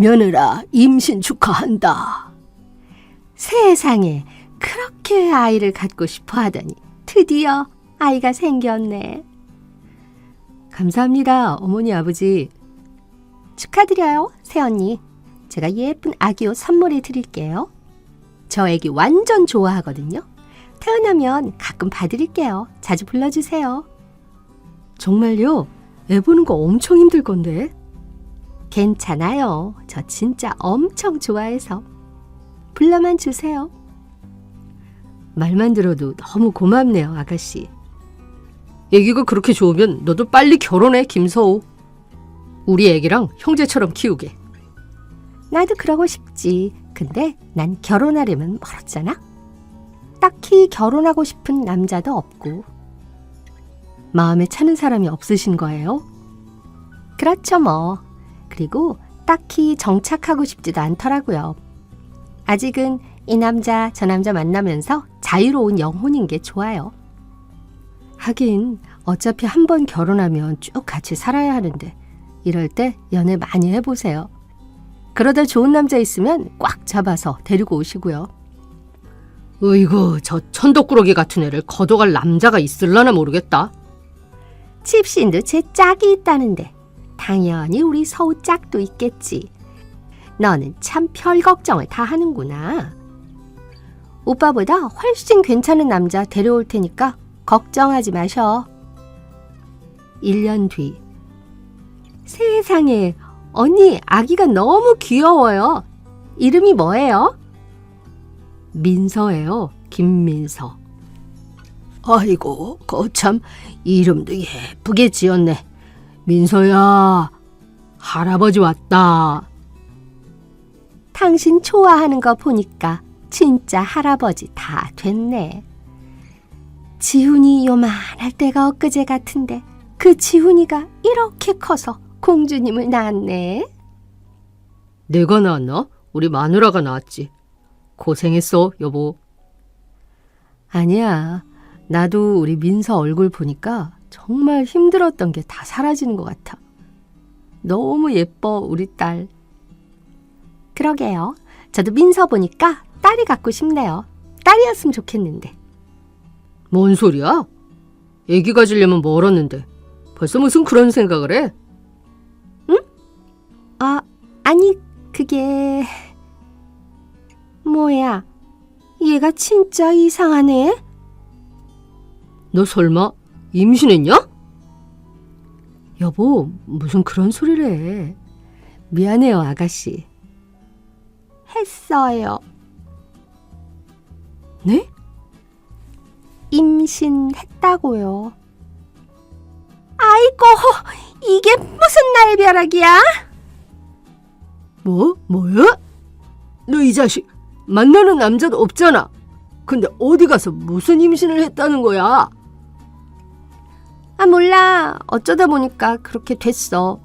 며느라 임신 축하한다. 세상에, 그렇게 아이를 갖고 싶어 하더니 드디어 아이가 생겼네. 감사합니다, 어머니 아버지. 축하드려요, 새언니. 제가 예쁜 아기 옷 선물해 드릴게요. 저 애기 완전 좋아하거든요. 태어나면 가끔 봐드릴게요. 자주 불러주세요. 정말요? 애 보는 거 엄청 힘들 건데. 괜찮아요. 저 진짜 엄청 좋아해서. 불러만 주세요. 말만 들어도 너무 고맙네요, 아가씨. 애기가 그렇게 좋으면 너도 빨리 결혼해, 김서우. 우리 애기랑 형제처럼 키우게. 나도 그러고 싶지. 근데 난 결혼하려면 멀었잖아. 딱히 결혼하고 싶은 남자도 없고. 마음에 차는 사람이 없으신 거예요? 그렇죠 뭐. 그리고 딱히 정착하고 싶지도 않더라고요. 아직은 이 남자 저 남자 만나면서 자유로운 영혼인 게 좋아요. 하긴 어차피 한 번 결혼하면 쭉 같이 살아야 하는데 이럴 때 연애 많이 해보세요. 그러다 좋은 남자 있으면 꽉 잡아서 데리고 오시고요. 으이구, 저 천덕꾸러기 같은 애를 걷어갈 남자가 있을라나 모르겠다. 칩신도 제 짝이 있다는데 당연히 우리 서우 짝도 있겠지. 너는 참 별 걱정을 다 하는구나. 오빠보다 훨씬 괜찮은 남자 데려올 테니까 걱정하지 마셔. 1년 뒤. 세상에, 언니 아기가 너무 귀여워요. 이름이 뭐예요? 민서예요, 김민서. 아이고, 거참 이름도 예쁘게 지었네. 민서야, 할아버지 왔다. 당신 좋아하는 거 보니까 진짜 할아버지 다 됐네. 지훈이 요만할 때가 엊그제 같은데 그 지훈이가 이렇게 커서 공주님을 낳았네. 내가 낳았나? 우리 마누라가 낳았지. 고생했어, 여보. 아니야. 나도 우리 민서 얼굴 보니까 정말 힘들었던 게 다 사라지는 것 같아. 너무 예뻐, 우리 딸. 그러게요. 저도 민서 보니까 딸이 갖고 싶네요. 딸이었으면 좋겠는데. 뭔 소리야? 애기 가지려면 멀었는데 벌써 무슨 그런 생각을 해? 응? 아니 그게... 뭐야, 얘가 진짜 이상하네. 너 설마 임신했냐? 여보, 무슨 그런 소리를 해. 미안해요, 아가씨. 했어요. 네? 임신했다고요. 아이고, 이게 무슨 날벼락이야? 뭐야? 너 이 자식 만나는 남자도 없잖아. 근데 어디 가서 무슨 임신을 했다는 거야? 몰라. 어쩌다 보니까 그렇게 됐어.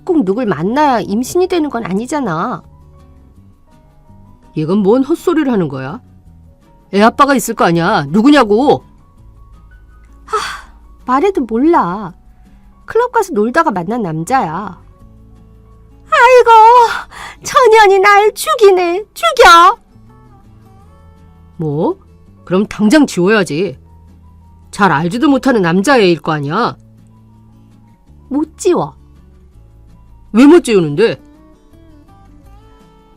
꼭 누굴 만나야 임신이 되는 건 아니잖아. 얘가 뭔 헛소리를 하는 거야? 애 아빠가 있을 거 아니야. 누구냐고? 말해도 몰라. 클럽 가서 놀다가 만난 남자야. 아이고, 천연이 날 죽이네. 죽여. 뭐? 그럼 당장 지워야지. 잘 알지도 못하는 남자애일 거 아니야. 못 지워. 왜 못 지우는데?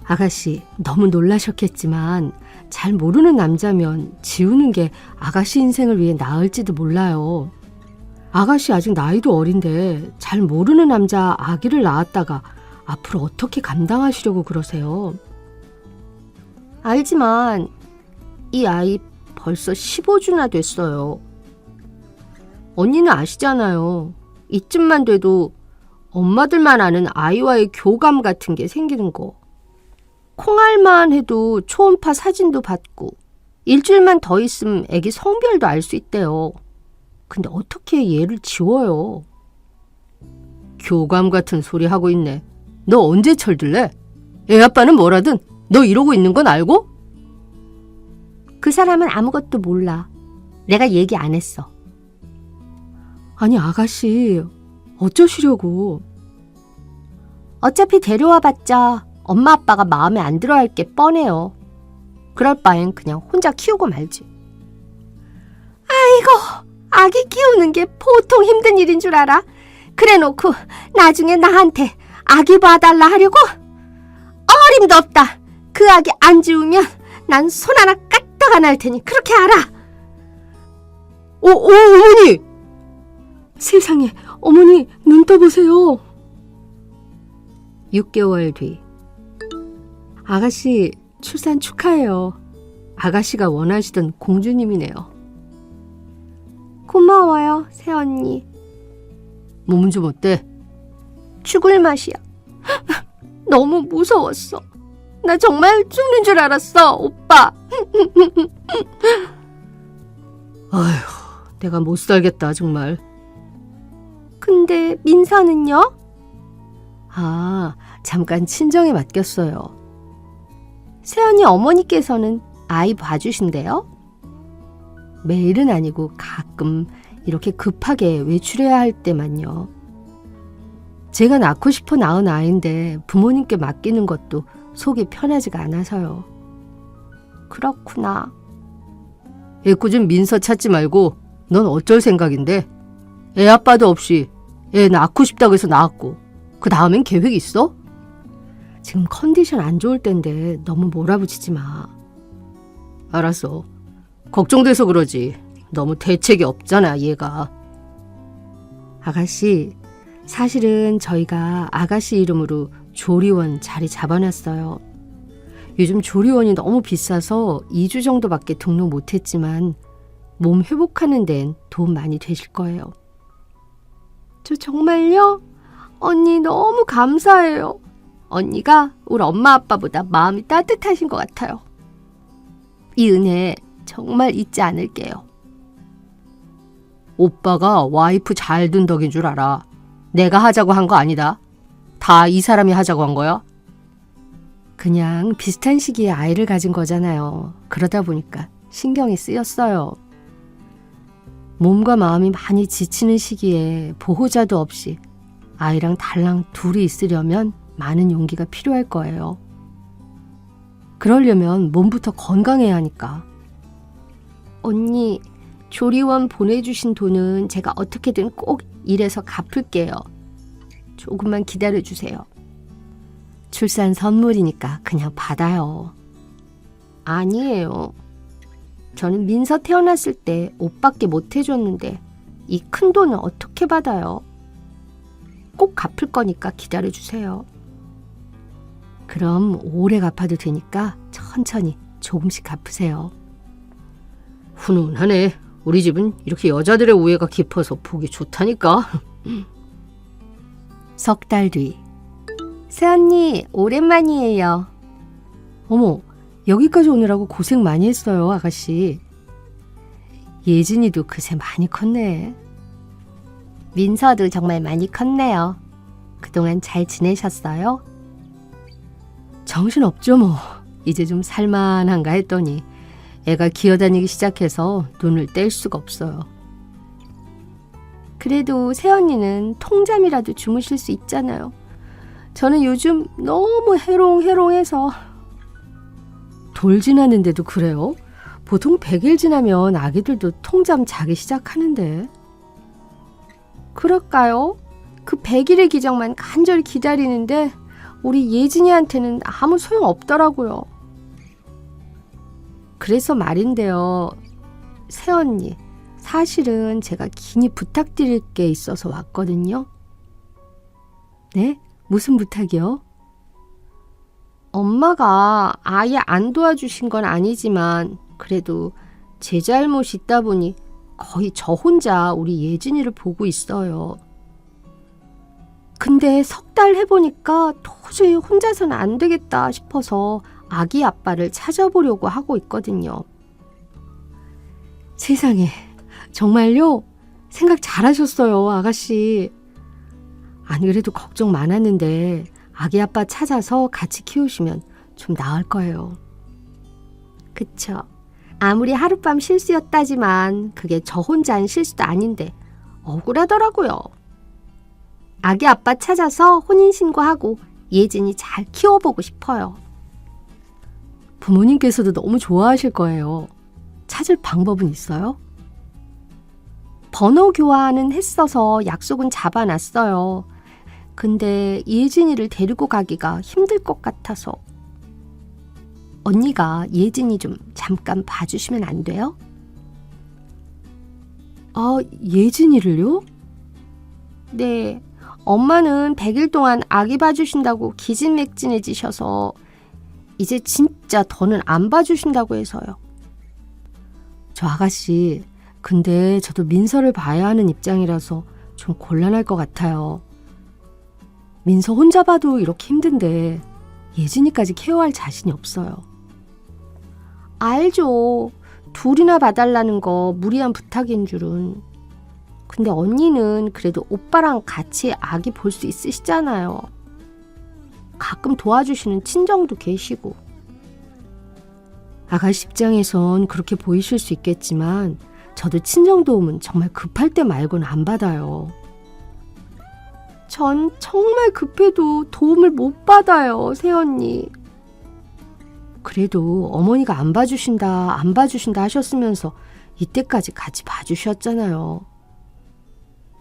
아가씨, 너무 놀라셨겠지만 잘 모르는 남자면 지우는 게 아가씨 인생을 위해 나을지도 몰라요. 아가씨 아직 나이도 어린데 잘 모르는 남자 아기를 낳았다가 앞으로 어떻게 감당하시려고 그러세요? 알지만 이 아이 벌써 15주나 됐어요. 언니는 아시잖아요. 이쯤만 돼도 엄마들만 아는 아이와의 교감 같은 게 생기는 거. 콩알만 해도 초음파 사진도 받고 일주일만 더 있으면 애기 성별도 알 수 있대요. 근데 어떻게 얘를 지워요? 교감 같은 소리 하고 있네. 너 언제 철들래? 애 아빠는 뭐라든 너 이러고 있는 건 알고? 그 사람은 아무것도 몰라. 내가 얘기 안 했어. 아니 아가씨, 어쩌시려고? 어차피 데려와봤자 엄마 아빠가 마음에 안 들어할 게 뻔해요. 그럴 바엔 그냥 혼자 키우고 말지. 아이고, 아기 키우는 게 보통 힘든 일인 줄 알아? 그래놓고 나중에 나한테 아기 봐달라 하려고? 어림도 없다. 그 아기 안 지우면 난 손 하나 까딱 안 할 테니 그렇게 알아. 어머니! 세상에, 어머니 눈 떠보세요. 6개월 뒤. 아가씨 출산 축하해요. 아가씨가 원하시던 공주님이네요. 고마워요, 새언니. 몸은 좀 어때? 죽을 맛이야. 너무 무서웠어. 나 정말 죽는 줄 알았어, 오빠. 아휴, 내가 못 살겠다 정말. 근데 민서는요? 아, 잠깐 친정에 맡겼어요. 새언니 어머니께서는 아이 봐주신대요? 매일은 아니고 가끔 이렇게 급하게 외출해야 할 때만요. 제가 낳고 싶어 낳은 아이인데 부모님께 맡기는 것도 속이 편하지가 않아서요. 그렇구나. 애꿎은 민서 찾지 말고 넌 어쩔 생각인데? 애 아빠도 없이 애 낳고 싶다고 해서 낳았고 그 다음엔 계획 있어? 지금 컨디션 안 좋을 땐데 너무 몰아붙이지 마. 알았어. 걱정돼서 그러지. 너무 대책이 없잖아 얘가. 아가씨, 사실은 저희가 아가씨 이름으로 조리원 자리 잡아놨어요. 요즘 조리원이 너무 비싸서 2주 정도밖에 등록 못했지만 몸 회복하는 데는 도움 많이 되실 거예요. 저 정말요? 언니 너무 감사해요. 언니가 우리 엄마 아빠보다 마음이 따뜻하신 것 같아요. 이 은혜 정말 잊지 않을게요. 오빠가 와이프 잘 둔 덕인 줄 알아. 내가 하자고 한 거 아니다. 다 이 사람이 하자고 한 거야. 그냥 비슷한 시기에 아이를 가진 거잖아요. 그러다 보니까 신경이 쓰였어요. 몸과 마음이 많이 지치는 시기에 보호자도 없이 아이랑 달랑 둘이 있으려면 많은 용기가 필요할 거예요. 그러려면 몸부터 건강해야 하니까. 언니, 조리원 보내주신 돈은 제가 어떻게든 꼭 일해서 갚을게요. 조금만 기다려주세요. 출산 선물이니까 그냥 받아요. 아니에요. 저는 민서 태어났을 때 옷밖에 못 해줬는데 이 큰 돈은 어떻게 받아요? 꼭 갚을 거니까 기다려주세요. 그럼 오래 갚아도 되니까 천천히 조금씩 갚으세요. 훈훈하네. 우리 집은 이렇게 여자들의 우애가 깊어서 보기 좋다니까. 석 달 뒤. 새언니 오랜만이에요. 어머, 여기까지 오느라고 고생 많이 했어요, 아가씨. 예진이도 그새 많이 컸네. 민서도 정말 많이 컸네요. 그동안 잘 지내셨어요? 정신없죠 뭐. 이제 좀 살만한가 했더니 애가 기어다니기 시작해서 눈을 뗄 수가 없어요. 그래도 새언니는 통잠이라도 주무실 수 있잖아요. 저는 요즘 너무 해롱해롱해서. 돌 지났는데도 그래요? 보통 100일 지나면 아기들도 통잠 자기 시작하는데. 그럴까요? 그 100일의 기적만 간절히 기다리는데 우리 예진이한테는 아무 소용 없더라고요. 그래서 말인데요. 새언니, 사실은 제가 긴히 부탁드릴 게 있어서 왔거든요. 네? 무슨 부탁이요? 엄마가 아예 안 도와주신 건 아니지만 그래도 제 잘못이 있다 보니 거의 저 혼자 우리 예진이를 보고 있어요. 근데 석 달 해보니까 도저히 혼자서는 안 되겠다 싶어서 아기 아빠를 찾아보려고 하고 있거든요. 세상에, 정말요? 생각 잘하셨어요, 아가씨. 안 그래도 걱정 많았는데 아기 아빠 찾아서 같이 키우시면 좀 나을 거예요. 그쵸. 아무리 하룻밤 실수였다지만 그게 저 혼자 한 실수도 아닌데 억울하더라고요. 아기 아빠 찾아서 혼인신고하고 예진이 잘 키워보고 싶어요. 부모님께서도 너무 좋아하실 거예요. 찾을 방법은 있어요? 번호 교환은 했어서 약속은 잡아놨어요. 근데 예진이를 데리고 가기가 힘들 것 같아서. 언니가 예진이 좀 잠깐 봐주시면 안 돼요? 아, 예진이를요? 네. 엄마는 100일 동안 아기 봐주신다고 기진맥진해지셔서 이제 진짜 더는 안 봐주신다고 해서요. 저 아가씨, 근데 저도 민서를 봐야 하는 입장이라서 좀 곤란할 것 같아요. 민서 혼자 봐도 이렇게 힘든데 예진이까지 케어할 자신이 없어요. 알죠. 둘이나 봐달라는 거 무리한 부탁인 줄은. 근데 언니는 그래도 오빠랑 같이 아기 볼 수 있으시잖아요. 가끔 도와주시는 친정도 계시고. 아가씨 입장에선 그렇게 보이실 수 있겠지만 저도 친정 도움은 정말 급할 때 말고는 안 받아요. 전 정말 급해도 도움을 못 받아요, 새언니. 그래도 어머니가 안 봐주신다 하셨으면서 이때까지 같이 봐주셨잖아요.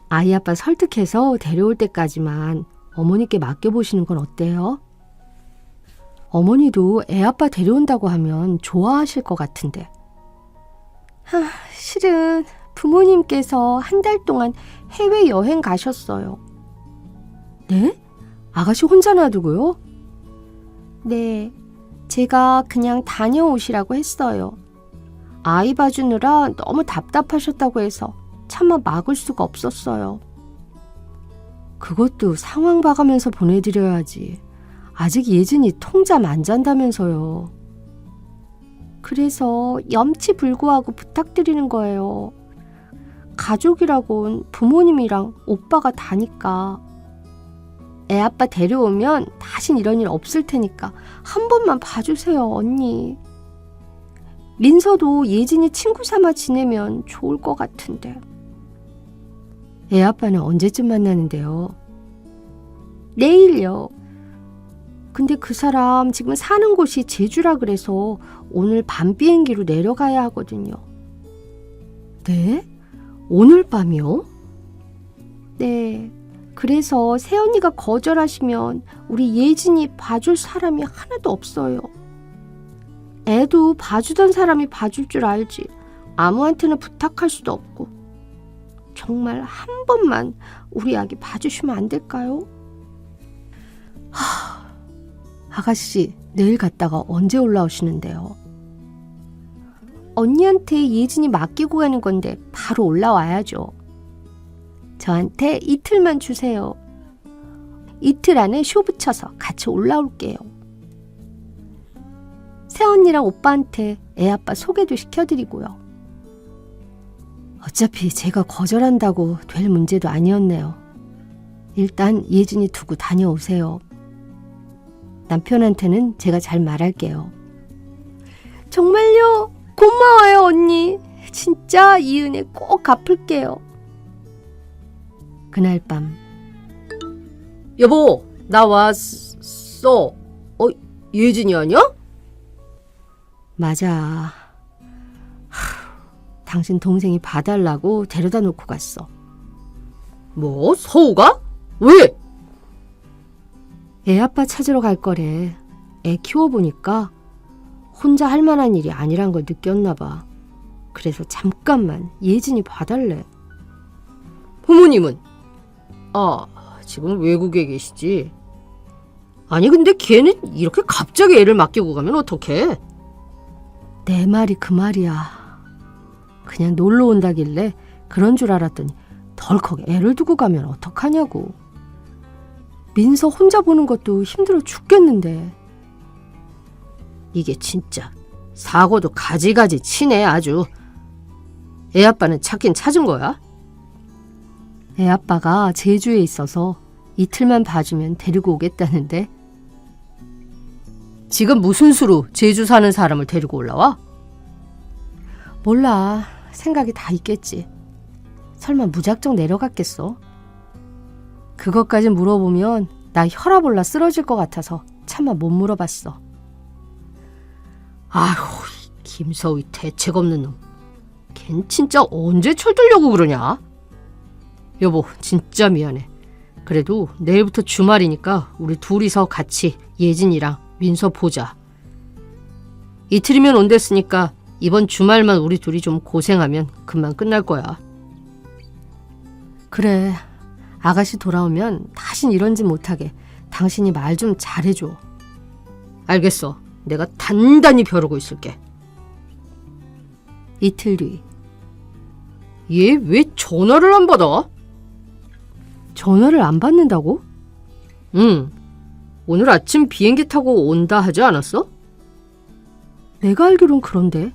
아이 아빠 설득해서 데려올 때까지만 어머니께 맡겨보시는 건 어때요? 어머니도 애 아빠 데려온다고 하면 좋아하실 것 같은데. 실은 부모님께서 한 달 동안 해외여행 가셨어요. 네? 아가씨 혼자 놔두고요? 네, 제가 그냥 다녀오시라고 했어요. 아이 봐주느라 너무 답답하셨다고 해서 차마 막을 수가 없었어요. 그것도 상황 봐가면서 보내드려야지. 아직 예진이 통잠 안 잔다면서요. 그래서 염치불구하고 부탁드리는 거예요. 가족이라곤 부모님이랑 오빠가 다니까. 애 아빠 데려오면 다신 이런 일 없을 테니까 한 번만 봐주세요, 언니. 민서도 예진이 친구 삼아 지내면 좋을 것 같은데. 애 아빠는 언제쯤 만나는데요? 내일요. 근데 그 사람 지금 사는 곳이 제주라 그래서 오늘 밤 비행기로 내려가야 하거든요. 네? 오늘 밤이요? 네. 그래서 새언니가 거절하시면 우리 예진이 봐줄 사람이 하나도 없어요. 애도 봐주던 사람이 봐줄 줄 알지 아무한테나 부탁할 수도 없고. 정말 한 번만 우리 아기 봐주시면 안 될까요? 아가씨, 내일 갔다가 언제 올라오시는데요? 언니한테 예진이 맡기고 가는 건데 바로 올라와야죠. 저한테 이틀만 주세요. 이틀 안에 쇼 붙여서 같이 올라올게요. 새언니랑 오빠한테 애 아빠 소개도 시켜드리고요. 어차피 제가 거절한다고 될 문제도 아니었네요. 일단 예진이 두고 다녀오세요. 남편한테는 제가 잘 말할게요. 정말요? 고마워요, 언니. 진짜 이 은혜 꼭 갚을게요. 그날 밤. 여보, 나 왔어. 예진이 아니야? 맞아. 당신 동생이 봐달라고 데려다 놓고 갔어. 뭐? 서우가? 왜? 애 아빠 찾으러 갈 거래. 애 키워보니까 혼자 할 만한 일이 아니란 걸 느꼈나 봐. 그래서 잠깐만 예진이 봐달래. 부모님은? 지금 외국에 계시지. 아니 근데 걔는 이렇게 갑자기 애를 맡기고 가면 어떡해? 내 말이 그 말이야. 그냥 놀러 온다길래 그런 줄 알았더니 덜컥 애를 두고 가면 어떡하냐고. 민서 혼자 보는 것도 힘들어 죽겠는데. 이게 진짜 사고도 가지가지 치네 아주. 애 아빠는 찾긴 찾은 거야? 애 아빠가 제주에 있어서 이틀만 봐주면 데리고 오겠다는데. 지금 무슨 수로 제주 사는 사람을 데리고 올라와? 몰라. 생각이 다 있겠지. 설마 무작정 내려갔겠어? 그것까지 물어보면 나 혈압 올라 쓰러질 것 같아서 차마 못 물어봤어. 아휴, 이 김서희 대책 없는 놈. 걘 진짜 언제 철들려고 그러냐? 여보, 진짜 미안해. 그래도 내일부터 주말이니까 우리 둘이서 같이 예진이랑 민서 보자. 이틀이면 온댔으니까 이번 주말만 우리 둘이 좀 고생하면 금방 끝날 거야. 그래, 아가씨 돌아오면 다신 이런 짓 못하게 당신이 말 좀 잘해줘. 알겠어. 내가 단단히 벼르고 있을게. 이틀 뒤. 얘 왜 전화를 안 받아? 전화를 안 받는다고? 응. 오늘 아침 비행기 타고 온다 하지 않았어? 내가 알기론 그런데.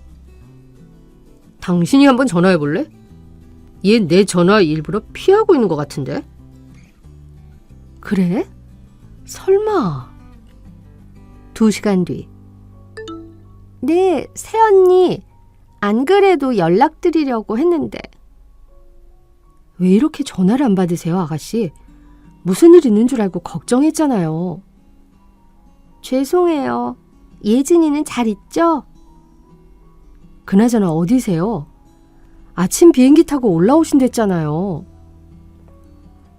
당신이 한번 전화해볼래? 얘 내 전화 일부러 피하고 있는 것 같은데? 그래? 설마. 2시간 뒤. 네, 새언니. 안 그래도 연락드리려고 했는데. 왜 이렇게 전화를 안 받으세요, 아가씨? 무슨 일 있는 줄 알고 걱정했잖아요. 죄송해요. 예진이는 잘 있죠? 그나저나 어디세요? 아침 비행기 타고 올라오신댔잖아요.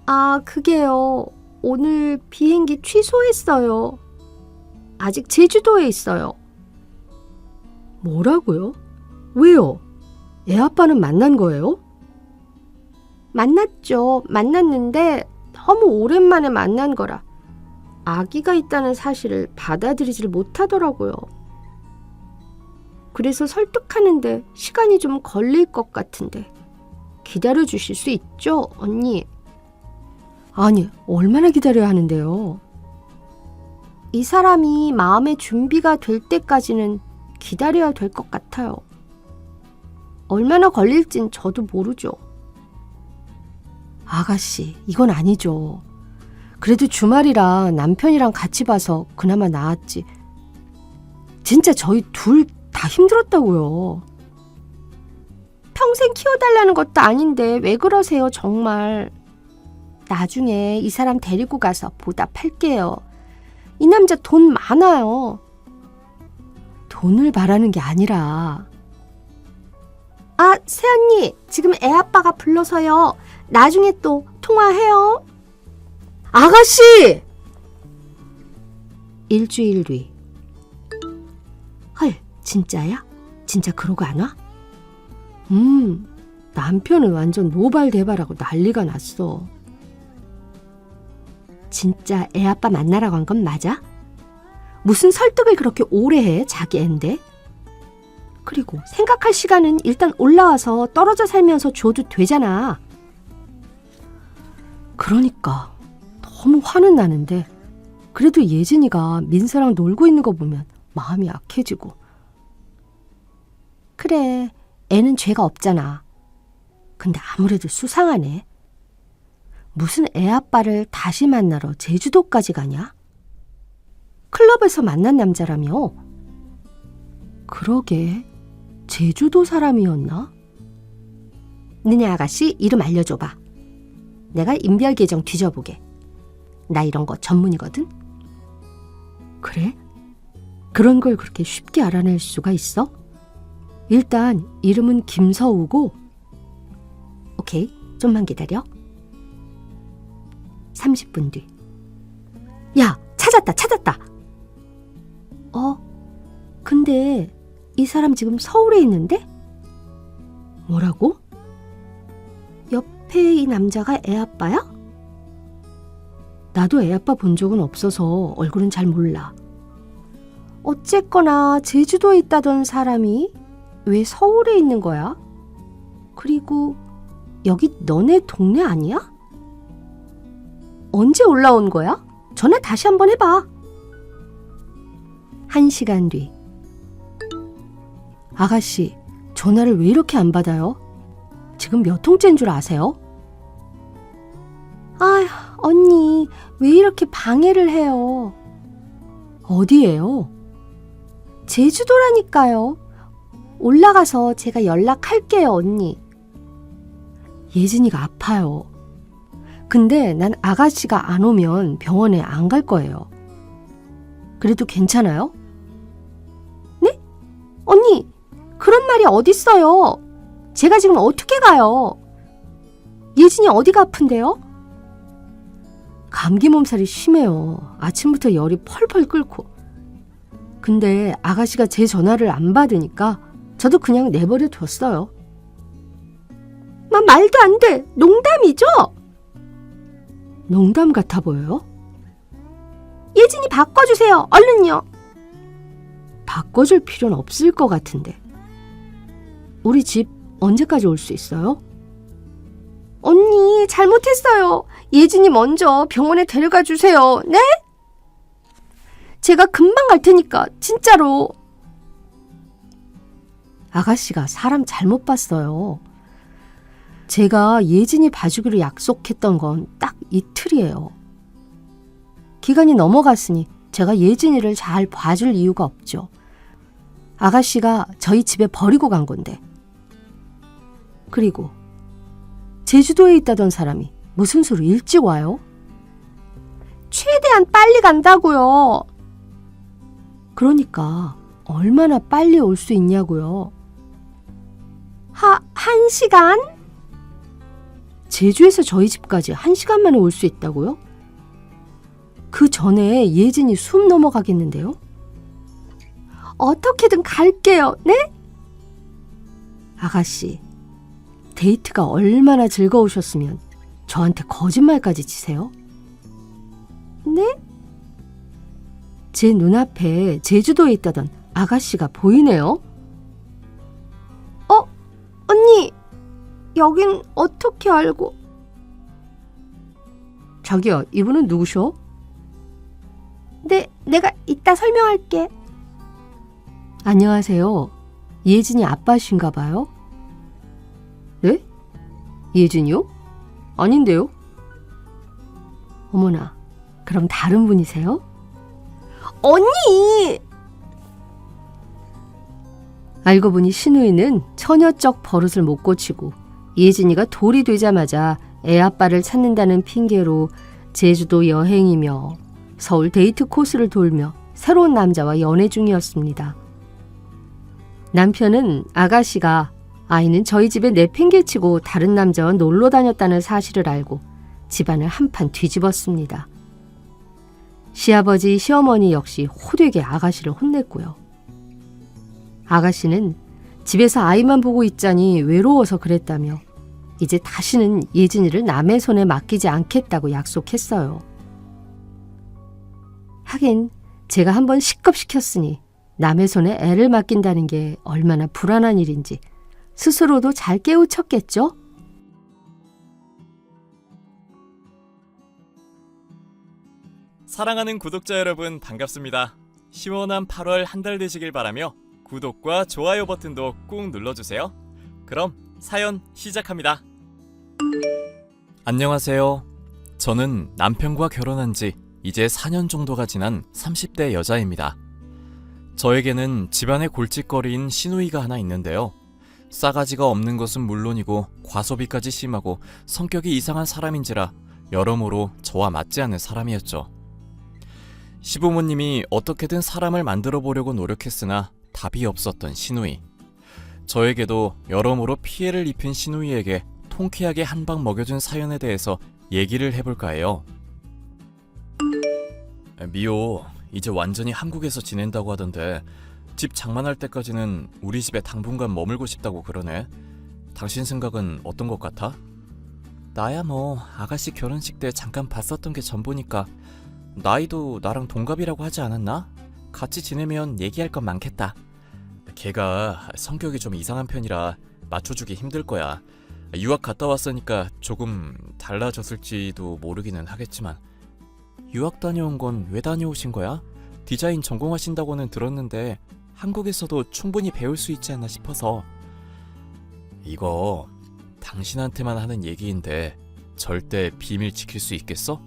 아, 그게요. 오늘 비행기 취소했어요. 아직 제주도에 있어요. 뭐라고요? 왜요? 애 아빠는 만난 거예요? 만났죠. 만났는데 너무 오랜만에 만난 거라 아기가 있다는 사실을 받아들이질 못하더라고요. 그래서 설득하는데 시간이 좀 걸릴 것 같은데 기다려 주실 수 있죠, 언니? 아니, 얼마나 기다려야 하는데요? 이 사람이 마음의 준비가 될 때까지는 기다려야 될 것 같아요. 얼마나 걸릴진 저도 모르죠. 아가씨, 이건 아니죠. 그래도 주말이라 남편이랑 같이 봐서 그나마 나았지. 진짜 저희 둘 다 힘들었다고요. 평생 키워달라는 것도 아닌데 왜 그러세요, 정말. 나중에 이 사람 데리고 가서 보답할게요. 이 남자 돈 많아요. 돈을 바라는 게 아니라. 아, 새언니, 지금 애 아빠가 불러서요. 나중에 또 통화해요. 아가씨! 일주일 뒤. 헐, 진짜야? 진짜 그러고 안 와? 남편은 완전 노발대발하고 난리가 났어. 진짜 애 아빠 만나라고 한 건 맞아? 무슨 설득을 그렇게 오래 해, 자기 앤데? 그리고 생각할 시간은 일단 올라와서 떨어져 살면서 줘도 되잖아. 그러니까 너무 화는 나는데 그래도 예진이가 민서랑 놀고 있는 거 보면 마음이 약해지고. 그래, 애는 죄가 없잖아. 근데 아무래도 수상하네. 무슨 애 아빠를 다시 만나러 제주도까지 가냐? 클럽에서 만난 남자라며? 그러게, 제주도 사람이었나? 너네 아가씨 이름 알려줘봐. 내가 인별 계정 뒤져보게. 나 이런 거 전문이거든. 그래? 그런 걸 그렇게 쉽게 알아낼 수가 있어? 일단 이름은 김서우고. 오케이, 좀만 기다려. 30분 뒤. 야, 찾았다. 근데 이 사람 지금 서울에 있는데? 뭐라고? 옆에 이 남자가 애 아빠야? 나도 애 아빠 본 적은 없어서 얼굴은 잘 몰라. 어쨌거나 제주도에 있다던 사람이 왜 서울에 있는 거야? 그리고 여기 너네 동네 아니야? 언제 올라온 거야? 전화 다시 한번 해봐. 1시간 뒤. 아가씨, 전화를 왜 이렇게 안 받아요? 지금 몇 통째인 줄 아세요? 아휴, 언니, 왜 이렇게 방해를 해요? 어디예요? 제주도라니까요. 올라가서 제가 연락할게요, 언니. 예진이가 아파요. 근데 난 아가씨가 안 오면 병원에 안 갈 거예요. 그래도 괜찮아요? 네? 언니, 그런 말이 어딨어요? 제가 지금 어떻게 가요? 예진이 어디가 아픈데요? 감기 몸살이 심해요. 아침부터 열이 펄펄 끓고. 근데 아가씨가 제 전화를 안 받으니까 저도 그냥 내버려 뒀어요. 말도 안 돼. 농담이죠? 농담 같아 보여요? 예진이 바꿔주세요. 얼른요. 바꿔줄 필요는 없을 것 같은데. 우리 집 언제까지 올 수 있어요? 언니, 잘못했어요. 예진이 먼저 병원에 데려가 주세요. 네? 제가 금방 갈 테니까, 진짜로. 아가씨가 사람 잘못 봤어요. 제가 예진이 봐주기로 약속했던 건 딱 이틀이에요. 기간이 넘어갔으니 제가 예진이를 잘 봐줄 이유가 없죠. 아가씨가 저희 집에 버리고 간 건데. 그리고 제주도에 있다던 사람이 무슨 수로 일찍 와요? 최대한 빨리 간다고요. 그러니까 얼마나 빨리 올 수 있냐고요. 1시간? 제주에서 저희 집까지 1시간 만에 올 수 있다고요? 그 전에 예진이 숨 넘어가겠는데요? 어떻게든 갈게요. 네? 아가씨, 데이트가 얼마나 즐거우셨으면 저한테 거짓말까지 치세요? 네? 제 눈앞에 제주도에 있다던 아가씨가 보이네요. 언니, 여긴 어떻게 알고? 자기야, 이분은 누구셔? 네, 내가 이따 설명할게. 안녕하세요. 예진이 아빠신가 봐요? 네? 예진이요? 아닌데요? 어머나, 그럼 다른 분이세요? 언니! 알고 보니 신우이는 처녀적 버릇을 못 고치고 예진이가 돌이 되자마자 애아빠를 찾는다는 핑계로 제주도 여행이며 서울 데이트 코스를 돌며 새로운 남자와 연애 중이었습니다. 남편은 아가씨가 아이는 저희 집에 내팽개치고 다른 남자와 놀러 다녔다는 사실을 알고 집안을 한판 뒤집었습니다. 시아버지, 시어머니 역시 호되게 아가씨를 혼냈고요. 아가씨는 집에서 아이만 보고 있자니 외로워서 그랬다며 이제 다시는 예진이를 남의 손에 맡기지 않겠다고 약속했어요. 하긴 제가 한번 식겁시켰으니 남의 손에 애를 맡긴다는 게 얼마나 불안한 일인지 스스로도 잘 깨우쳤겠죠? 사랑하는 구독자 여러분 반갑습니다. 시원한 8월 한 달 되시길 바라며 구독과 좋아요 버튼도 꾹 눌러주세요. 그럼 사연 시작합니다. 안녕하세요. 저는 남편과 결혼한 지 이제 4년 정도가 지난 30대 여자입니다. 저에게는 집안의 골칫거리인 시누이가 하나 있는데요. 싸가지가 없는 것은 물론이고 과소비까지 심하고 성격이 이상한 사람인지라 여러모로 저와 맞지 않는 사람이었죠. 시부모님이 어떻게든 사람을 만들어 보려고 노력했으나 답이 없었던 시누이. 저에게도 여러모로 피해를 입힌 시누이에게 통쾌하게 한 방 먹여준 사연에 대해서 얘기를 해볼까 해요. 미호, 이제 완전히 한국에서 지낸다고 하던데 집 장만할 때까지는 우리 집에 당분간 머물고 싶다고 그러네. 당신 생각은 어떤 것 같아? 나야 뭐 아가씨 결혼식 때 잠깐 봤었던 게 전부니까. 나이도 나랑 동갑이라고 하지 않았나? 같이 지내면 얘기할 건 많겠다. 걔가 성격이 좀 이상한 편이라 맞춰주기 힘들 거야. 유학 갔다 왔으니까 조금 달라졌을지도 모르기는 하겠지만. 유학 다녀온 건 왜 다녀오신 거야? 디자인 전공하신다고는 들었는데 한국에서도 충분히 배울 수 있지 않나 싶어서. 이거 당신한테만 하는 얘기인데 절대 비밀 지킬 수 있겠어?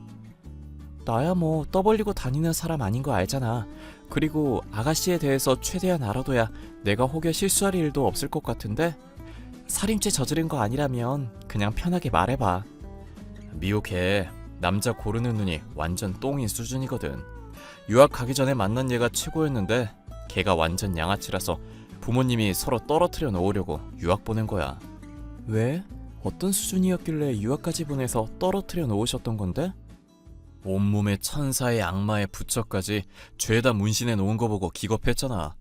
나야 뭐 떠벌리고 다니는 사람 아닌 거 알잖아. 그리고 아가씨에 대해서 최대한 알아둬야 내가 혹여 실수할 일도 없을 것 같은데 살인죄 저지른 거 아니라면 그냥 편하게 말해봐. 미호 걔 남자 고르는 눈이 완전 똥인 수준이거든. 유학 가기 전에 만난 얘가 최고였는데 걔가 완전 양아치라서 부모님이 서로 떨어뜨려 놓으려고 유학 보낸 거야. 왜? 어떤 수준이었길래 유학까지 보내서 떨어뜨려 놓으셨던 건데? 온몸에 천사의 악마의 부처까지 죄다 문신해 놓은 거 보고 기겁했잖아.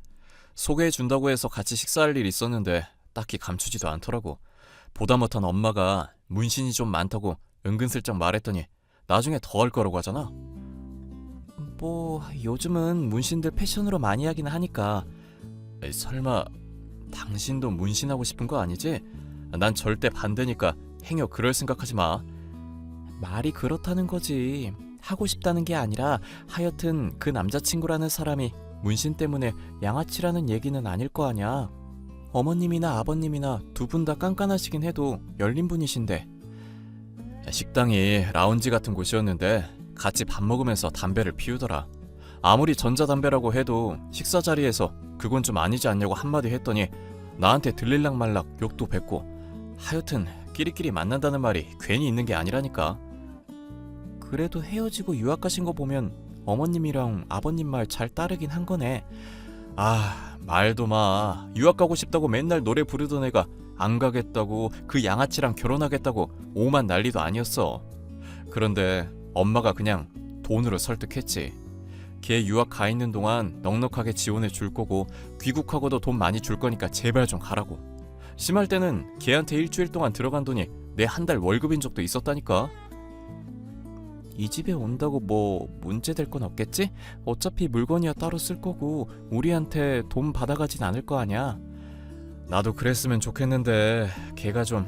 소개해준다고 해서 같이 식사할 일 있었는데 딱히 감추지도 않더라고. 보다 못한 엄마가 문신이 좀 많다고 은근슬쩍 말했더니 나중에 더 할 거라고 하잖아. 뭐 요즘은 문신들 패션으로 많이 하긴 하니까. 설마 당신도 문신하고 싶은 거 아니지? 난 절대 반대니까 행여 그럴 생각하지 마. 말이 그렇다는 거지. 하고 싶다는 게 아니라 하여튼 그 남자친구라는 사람이 문신 때문에 양아치라는 얘기는 아닐 거 아냐. 어머님이나 아버님이나 두 분 다 깐깐하시긴 해도 열린 분이신데. 식당이 라운지 같은 곳이었는데 같이 밥 먹으면서 담배를 피우더라. 아무리 전자담배라고 해도 식사 자리에서 그건 좀 아니지 않냐고 한마디 했더니 나한테 들릴락 말락 욕도 뱉고. 하여튼 끼리끼리 만난다는 말이 괜히 있는 게 아니라니까. 그래도 헤어지고 유학 가신 거 보면 어머님이랑 아버님 말 잘 따르긴 한 거네. 아, 말도 마. 유학 가고 싶다고 맨날 노래 부르던 애가 안 가겠다고, 그 양아치랑 결혼하겠다고 오만 난리도 아니었어. 그런데 엄마가 그냥 돈으로 설득했지. 걔 유학 가 있는 동안 넉넉하게 지원해 줄 거고 귀국하고도 돈 많이 줄 거니까 제발 좀 가라고. 심할 때는 걔한테 일주일 동안 들어간 돈이 내 한 달 월급인 적도 있었다니까. 이 집에 온다고 뭐 문제될 건 없겠지? 어차피 물건이야 따로 쓸 거고 우리한테 돈 받아가진 않을 거 아냐. 나도 그랬으면 좋겠는데 걔가 좀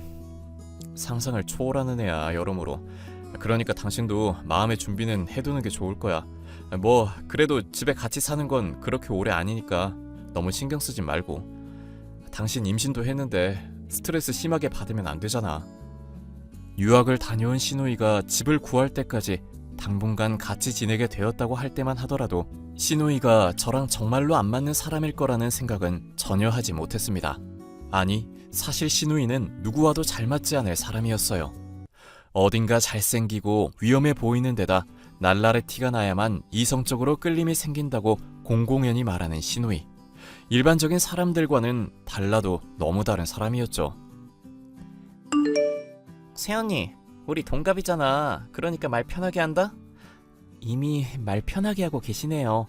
상상을 초월하는 애야, 여러모로. 그러니까 당신도 마음의 준비는 해두는 게 좋을 거야. 뭐 그래도 집에 같이 사는 건 그렇게 오래 아니니까 너무 신경 쓰지 말고. 당신 임신도 했는데 스트레스 심하게 받으면 안 되잖아. 유학을 다녀온 시누이가 집을 구할 때까지 당분간 같이 지내게 되었다고 할 때만 하더라도 시누이가 저랑 정말로 안 맞는 사람일 거라는 생각은 전혀 하지 못했습니다. 아니, 사실 시누이는 누구와도 잘 맞지 않을 사람이었어요. 어딘가 잘생기고 위험해 보이는 데다 날라리 티가 나야만 이성적으로 끌림이 생긴다고 공공연히 말하는 시누이. 일반적인 사람들과는 달라도 너무 다른 사람이었죠. 세연이, 우리 동갑이잖아. 그러니까 말 편하게 한다? 이미 말 편하게 하고 계시네요.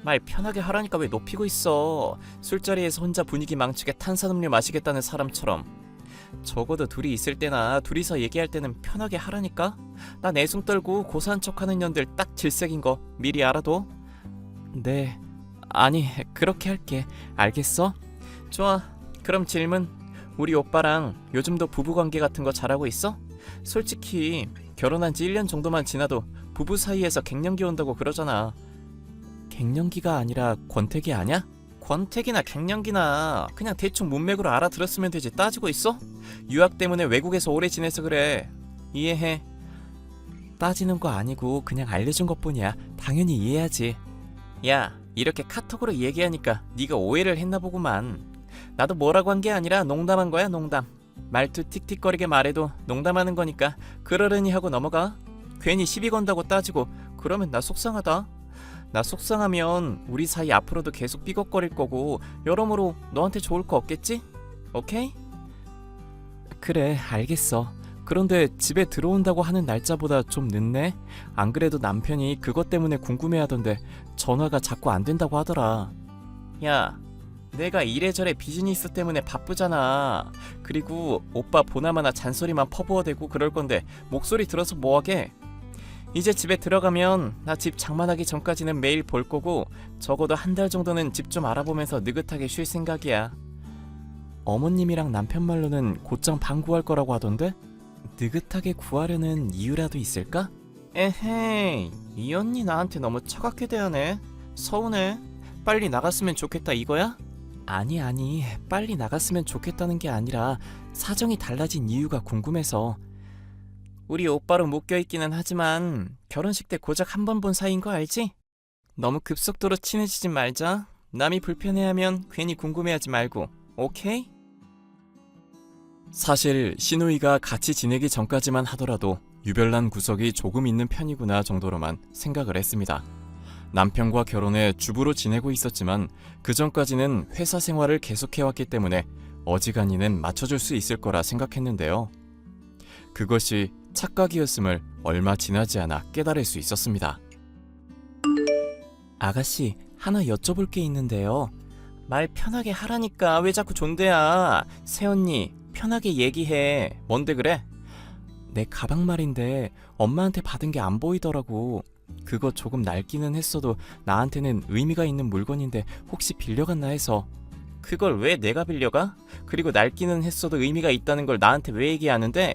말 편하게 하라니까 왜 높이고 있어. 술자리에서 혼자 분위기 망치게 탄산음료 마시겠다는 사람처럼. 적어도 둘이 있을 때나 둘이서 얘기할 때는 편하게 하라니까. 나 내숭 떨고 고사한 척하는 년들 딱 질색인 거 미리 알아둬. 네, 아니 그렇게 할게. 알겠어? 좋아. 그럼 질문. 우리 오빠랑 요즘도 부부관계 같은 거 잘하고 있어? 솔직히 결혼한 지 1년 정도만 지나도 부부 사이에서 갱년기 온다고 그러잖아. 갱년기가 아니라 권태기 아냐? 권태기나 갱년기나 그냥 대충 문맥으로 알아들었으면 되지 따지고 있어? 유학 때문에 외국에서 오래 지내서 그래. 이해해. 따지는 거 아니고 그냥 알려준 것뿐이야. 당연히 이해하지. 야, 이렇게 카톡으로 얘기하니까 네가 오해를 했나 보구만. 나도 뭐라고 한 게 아니라 농담한 거야, 농담. 말투 틱틱거리게 말해도 농담하는 거니까 그러려니 하고 넘어가. 괜히 시비 건다고 따지고 그러면 나 속상하다. 나 속상하면 우리 사이 앞으로도 계속 삐걱거릴 거고 여러모로 너한테 좋을 거 없겠지? 오케이? 그래, 알겠어. 그런데 집에 들어온다고 하는 날짜보다 좀 늦네? 안 그래도 남편이 그것 때문에 궁금해하던데 전화가 자꾸 안 된다고 하더라. 야, 내가 이래저래 비즈니스 때문에 바쁘잖아. 그리고 오빠 보나마나 잔소리만 퍼부어대고 그럴 건데 목소리 들어서 뭐하게? 이제 집에 들어가면 나 집 장만하기 전까지는 매일 볼 거고 적어도 한 달 정도는 집 좀 알아보면서 느긋하게 쉴 생각이야. 어머님이랑 남편 말로는 곧장 방 구할 거라고 하던데? 느긋하게 구하려는 이유라도 있을까? 에헤이, 이 언니 나한테 너무 차갑게 대하네. 서운해. 빨리 나갔으면 좋겠다 이거야? 아니, 빨리 나갔으면 좋겠다는 게 아니라 사정이 달라진 이유가 궁금해서. 우리 오빠로 묶여있기는 하지만 결혼식 때 고작 한 번 본 사이인 거 알지? 너무 급속도로 친해지지 말자. 남이 불편해하면 괜히 궁금해하지 말고. 오케이? 사실 시누이가 같이 지내기 전까지만 하더라도 유별난 구석이 조금 있는 편이구나 정도로만 생각을 했습니다. 남편과 결혼해 주부로 지내고 있었지만 그 전까지는 회사 생활을 계속해왔기 때문에 어지간히는 맞춰줄 수 있을 거라 생각했는데요. 그것이 착각이었음을 얼마 지나지 않아 깨달을 수 있었습니다. 아가씨, 하나 여쭤볼 게 있는데요. 말 편하게 하라니까 왜 자꾸 존대야. 새언니, 편하게 얘기해. 뭔데 그래? 내 가방 말인데 엄마한테 받은 게 안 보이더라고. 그거 조금 낡기는 했어도 나한테는 의미가 있는 물건인데 혹시 빌려갔나 해서. 그걸 왜 내가 빌려가? 그리고 낡기는 했어도 의미가 있다는 걸 나한테 왜 얘기하는데?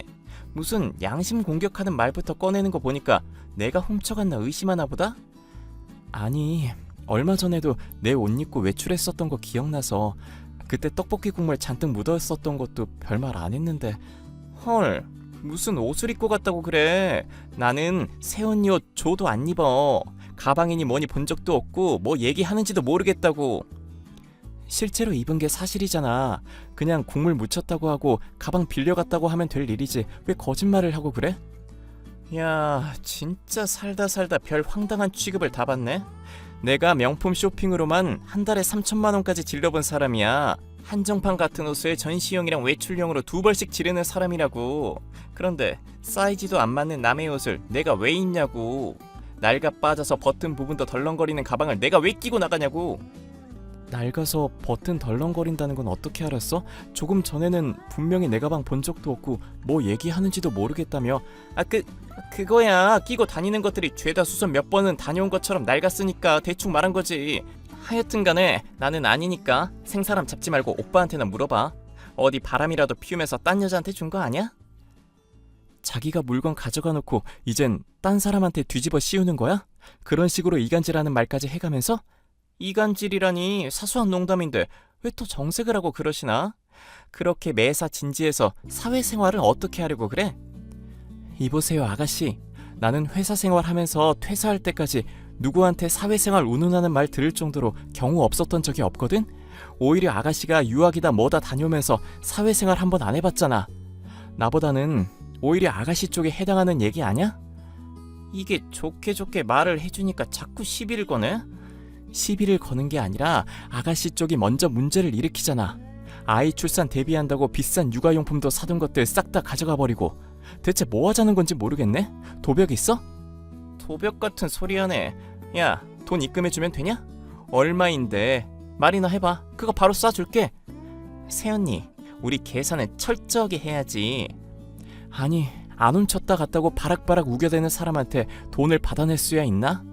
무슨 양심 공격하는 말부터 꺼내는 거 보니까 내가 훔쳐갔나 의심하나 보다? 아니, 얼마 전에도 내 옷 입고 외출했었던 거 기억나서 그때 떡볶이 국물 잔뜩 묻었었던 것도 별말 안 했는데. 헐, 무슨 옷을 입고 갔다고 그래. 나는 새언니 옷 줘도 안 입어. 가방이니 뭐니 본 적도 없고 뭐 얘기하는지도 모르겠다고. 실제로 입은 게 사실이잖아. 그냥 국물 묻혔다고 하고 가방 빌려갔다고 하면 될 일이지 왜 거짓말을 하고 그래? 야, 진짜 살다 별 황당한 취급을 다 받네. 내가 명품 쇼핑으로만 한 달에 3천만 원까지 질러본 사람이야. 한정판 같은 옷을 전시용이랑 외출용으로 2벌씩 지르는 사람이라고. 그런데 사이즈도 안 맞는 남의 옷을 내가 왜 입냐고. 낡아 빠져서 버튼 부분도 덜렁거리는 가방을 내가 왜 끼고 나가냐고. 낡아서 버튼 덜렁거린다는 건 어떻게 알았어? 조금 전에는 분명히 내 가방 본 적도 없고 뭐 얘기하는지도 모르겠다며. 그거야. 끼고 다니는 것들이 죄다 수선 몇 번은 다녀온 것처럼 낡았으니까 대충 말한 거지. 하여튼 간에 나는 아니니까 생사람 잡지 말고 오빠한테나 물어봐. 어디 바람이라도 피우면서 딴 여자한테 준 거 아니야? 자기가 물건 가져가 놓고 이젠 딴 사람한테 뒤집어 씌우는 거야? 그런 식으로 이간질하는 말까지 해가면서? 이간질이라니 사소한 농담인데 왜 또 정색을 하고 그러시나? 그렇게 매사 진지해서 사회생활을 어떻게 하려고 그래? 이보세요 아가씨, 나는 회사 생활하면서 퇴사할 때까지 누구한테 사회생활 운운하는 말 들을 정도로 경우 없었던 적이 없거든? 오히려 아가씨가 유학이다 뭐다 다녀오면서 사회생활 한 번 안 해봤잖아. 나보다는 오히려 아가씨 쪽에 해당하는 얘기 아냐? 이게 좋게 말을 해주니까 자꾸 시비를 거네? 시비를 거는 게 아니라 아가씨 쪽이 먼저 문제를 일으키잖아. 아이 출산 대비한다고 비싼 육아용품도 사둔 것들 싹 다 가져가 버리고. 대체 뭐 하자는 건지 모르겠네? 도벽 있어? 도벽 같은 소리 하네. 야, 돈 입금해주면 되냐? 얼마인데? 말이나 해봐. 그거 바로 쏴줄게. 새언니, 우리 계산은 철저하게 해야지. 아니, 안 훔쳤다 갔다고 바락바락 우겨대는 사람한테 돈을 받아낼 수야 있나?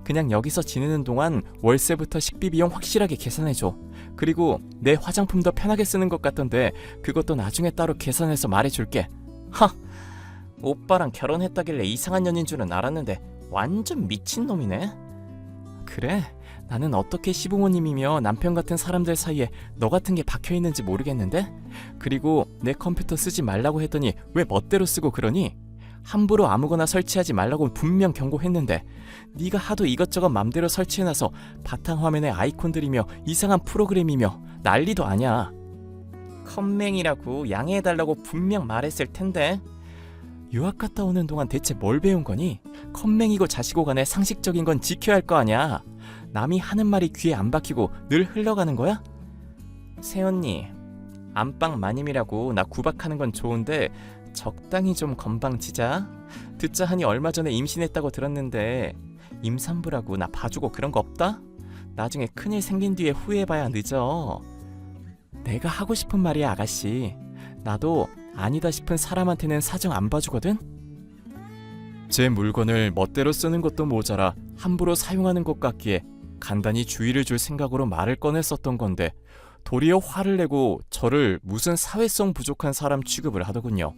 그냥 여기서 지내는 동안 월세부터 식비 비용 확실하게 계산해줘. 그리고 내 화장품도 편하게 쓰는 것 같던데 그것도 나중에 따로 계산해서 말해줄게. 하! 오빠랑 결혼했다길래 이상한 년인 줄은 알았는데 완전 미친놈이네. 그래? 나는 어떻게 시부모님이며 남편 같은 사람들 사이에 너 같은 게 박혀있는지 모르겠는데? 그리고 내 컴퓨터 쓰지 말라고 했더니 왜 멋대로 쓰고 그러니? 함부로 아무거나 설치하지 말라고 분명 경고했는데 네가 하도 이것저것 맘대로 설치해놔서 바탕화면에 아이콘들이며 이상한 프로그램이며 난리도 아냐. 컴맹이라고 양해해달라고 분명 말했을 텐데. 유학 갔다 오는 동안 대체 뭘 배운 거니? 컴맹이고 자시고 간에 상식적인 건 지켜야 할 거 아냐. 남이 하는 말이 귀에 안 박히고 늘 흘러가는 거야? 새언니, 안방 마님이라고 나 구박하는 건 좋은데 적당히 좀 건방지자. 듣자 하니 얼마 전에 임신했다고 들었는데 임산부라고 나 봐주고 그런 거 없다? 나중에 큰일 생긴 뒤에 후회해봐야 늦어. 내가 하고 싶은 말이야 아가씨. 나도 아니다 싶은 사람한테는 사정 안 봐주거든? 제 물건을 멋대로 쓰는 것도 모자라 함부로 사용하는 것 같기에 간단히 주의를 줄 생각으로 말을 꺼냈었던 건데 도리어 화를 내고 저를 무슨 사회성 부족한 사람 취급을 하더군요.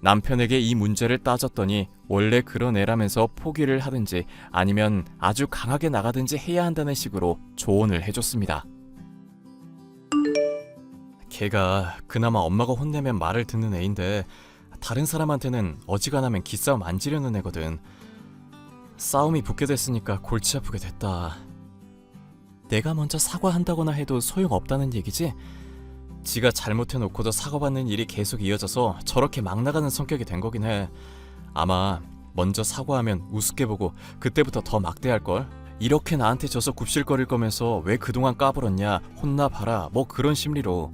남편에게 이 문제를 따졌더니 원래 그런 애라면서 포기를 하든지 아니면 아주 강하게 나가든지 해야 한다는 식으로 조언을 해줬습니다. 걔가 그나마 엄마가 혼내면 말을 듣는 애인데 다른 사람한테는 어지간하면 기싸움 안 지르는 애거든. 싸움이 붙게 됐으니까 골치 아프게 됐다. 내가 먼저 사과한다거나 해도 소용없다는 얘기지? 지가 잘못해놓고도 사과받는 일이 계속 이어져서 저렇게 막 나가는 성격이 된 거긴 해. 아마 먼저 사과하면 우습게 보고 그때부터 더 막대할걸. 이렇게 나한테 져서 굽실거릴 거면서 왜 그동안 까불었냐, 혼나봐라, 뭐 그런 심리로.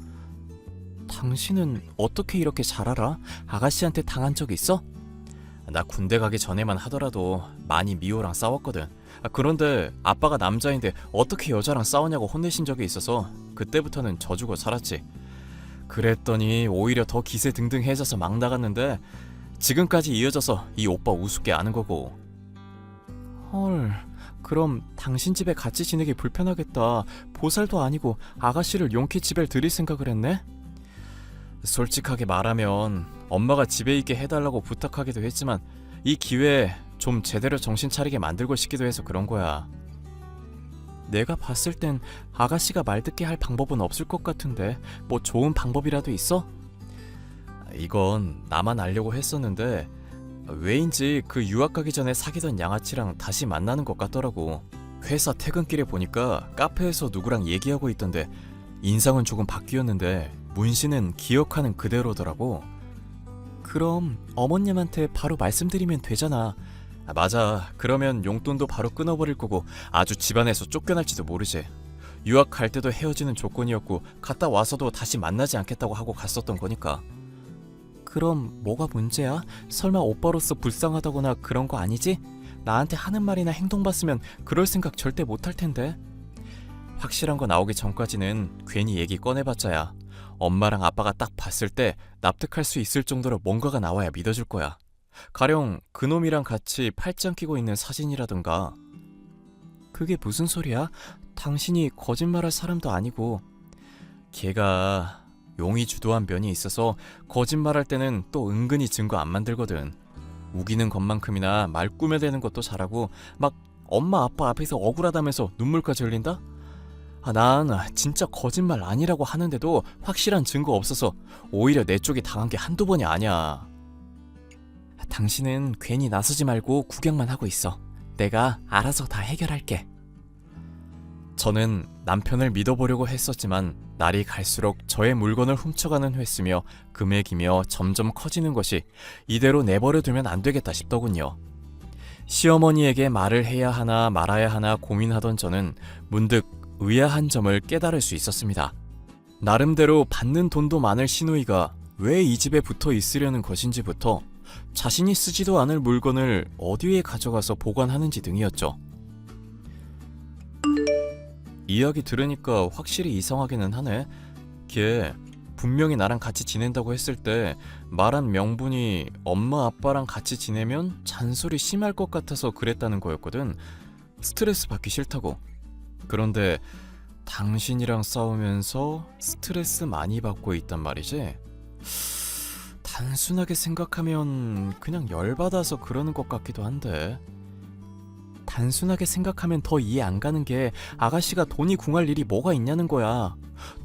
당신은 어떻게 이렇게 잘 알아? 아가씨한테 당한 적 있어? 나 군대 가기 전에만 하더라도 많이 미호랑 싸웠거든. 그런데 아빠가 남자인데 어떻게 여자랑 싸우냐고 혼내신 적이 있어서 그때부터는 져주고 살았지. 그랬더니 오히려 더 기세 등등해져서 막 나갔는데 지금까지 이어져서 이 오빠 우습게 아는 거고. 헐, 그럼 당신 집에 같이 지내기 불편하겠다. 보살도 아니고 아가씨를 용케 집에 들일 생각을 했네? 솔직하게 말하면 엄마가 집에 있게 해달라고 부탁하기도 했지만 이 기회에 좀 제대로 정신 차리게 만들고 싶기도 해서 그런 거야. 내가 봤을 땐 아가씨가 말 듣게 할 방법은 없을 것 같은데 뭐 좋은 방법이라도 있어? 이건 나만 알려고 했었는데 왜인지 그 유학 가기 전에 사귀던 양아치랑 다시 만나는 것 같더라고. 회사 퇴근길에 보니까 카페에서 누구랑 얘기하고 있던데 인상은 조금 바뀌었는데 문신은 기억하는 그대로더라고. 그럼 어머님한테 바로 말씀드리면 되잖아. 맞아. 그러면 용돈도 바로 끊어버릴 거고 아주 집안에서 쫓겨날지도 모르지. 유학 갈 때도 헤어지는 조건이었고 갔다 와서도 다시 만나지 않겠다고 하고 갔었던 거니까. 그럼 뭐가 문제야? 설마 오빠로서 불쌍하다거나 그런 거 아니지? 나한테 하는 말이나 행동 봤으면 그럴 생각 절대 못할 텐데. 확실한 거 나오기 전까지는 괜히 얘기 꺼내봤자야. 엄마랑 아빠가 딱 봤을 때 납득할 수 있을 정도로 뭔가가 나와야 믿어줄 거야. 가령 그놈이랑 같이 팔짱 끼고 있는 사진이라든가. 그게 무슨 소리야? 당신이 거짓말할 사람도 아니고. 걔가 용이 주도한 면이 있어서 거짓말할 때는 또 은근히 증거 안 만들거든. 우기는 것만큼이나 말 꾸며대는 것도 잘하고 막 엄마 아빠 앞에서 억울하다면서 눈물까지 흘린다? 난 진짜 거짓말 아니라고 하는데도 확실한 증거 없어서 오히려 내 쪽이 당한 게 한두 번이 아니야. 당신은 괜히 나서지 말고 구경만 하고 있어. 내가 알아서 다 해결할게. 저는 남편을 믿어보려고 했었지만 날이 갈수록 저의 물건을 훔쳐가는 횟수며 금액이며 점점 커지는 것이 이대로 내버려두면 안 되겠다 싶더군요. 시어머니에게 말을 해야 하나 말아야 하나 고민하던 저는 문득 의아한 점을 깨달을 수 있었습니다. 나름대로 받는 돈도 많을 시누이가 왜 이 집에 붙어 있으려는 것인지부터 자신이 쓰지도 않을 물건을 어디에 가져가서 보관하는지 등이었죠. 이야기 들으니까 확실히 이상하기는 하네. 걔 분명히 나랑 같이 지낸다고 했을 때 말한 명분이 엄마 아빠랑 같이 지내면 잔소리 심할 것 같아서 그랬다는 거였거든. 스트레스 받기 싫다고. 그런데 당신이랑 싸우면서 스트레스 많이 받고 있단 말이지? 단순하게 생각하면 그냥 열받아서 그러는 것 같기도 한데. 단순하게 생각하면 더 이해 안 가는 게 아가씨가 돈이 궁할 일이 뭐가 있냐는 거야.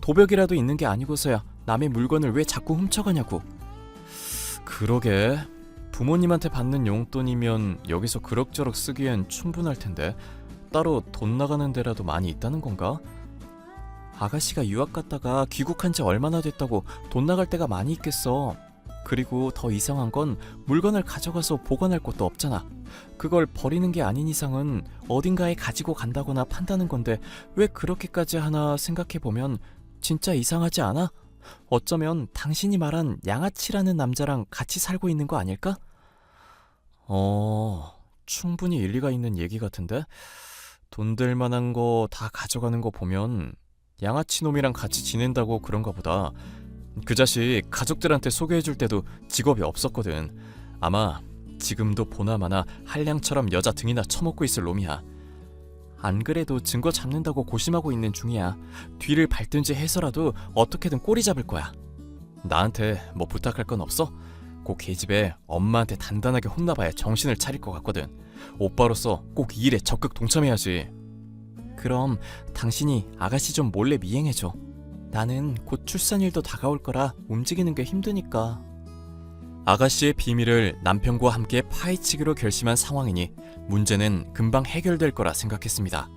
도벽이라도 있는 게 아니고서야 남의 물건을 왜 자꾸 훔쳐가냐고. 그러게, 부모님한테 받는 용돈이면 여기서 그럭저럭 쓰기엔 충분할 텐데 따로 돈 나가는 데라도 많이 있다는 건가? 아가씨가 유학 갔다가 귀국한 지 얼마나 됐다고 돈 나갈 데가 많이 있겠어. 그리고 더 이상한 건 물건을 가져가서 보관할 곳도 없잖아. 그걸 버리는 게 아닌 이상은 어딘가에 가지고 간다거나 판다는 건데 왜 그렇게까지 하나 생각해보면 진짜 이상하지 않아? 어쩌면 당신이 말한 양아치라는 남자랑 같이 살고 있는 거 아닐까? 충분히 일리가 있는 얘기 같은데? 돈 될 만한 거 다 가져가는 거 보면 양아치 놈이랑 같이 지낸다고 그런가 보다. 그 자식 가족들한테 소개해줄 때도 직업이 없었거든. 아마 지금도 보나마나 한량처럼 여자 등이나 처먹고 있을 놈이야. 안 그래도 증거 잡는다고 고심하고 있는 중이야. 뒤를 밟든지 해서라도 어떻게든 꼬리 잡을 거야. 나한테 뭐 부탁할 건 없어? 꼭 걔집에 엄마한테 단단하게 혼나봐야 정신을 차릴 것 같거든. 오빠로서 꼭 이 일에 적극 동참해야지. 그럼 당신이 아가씨 좀 몰래 미행해줘. 나는 곧 출산일도 다가올 거라 움직이는 게 힘드니까. 아가씨의 비밀을 남편과 함께 파헤치기로 결심한 상황이니 문제는 금방 해결될 거라 생각했습니다.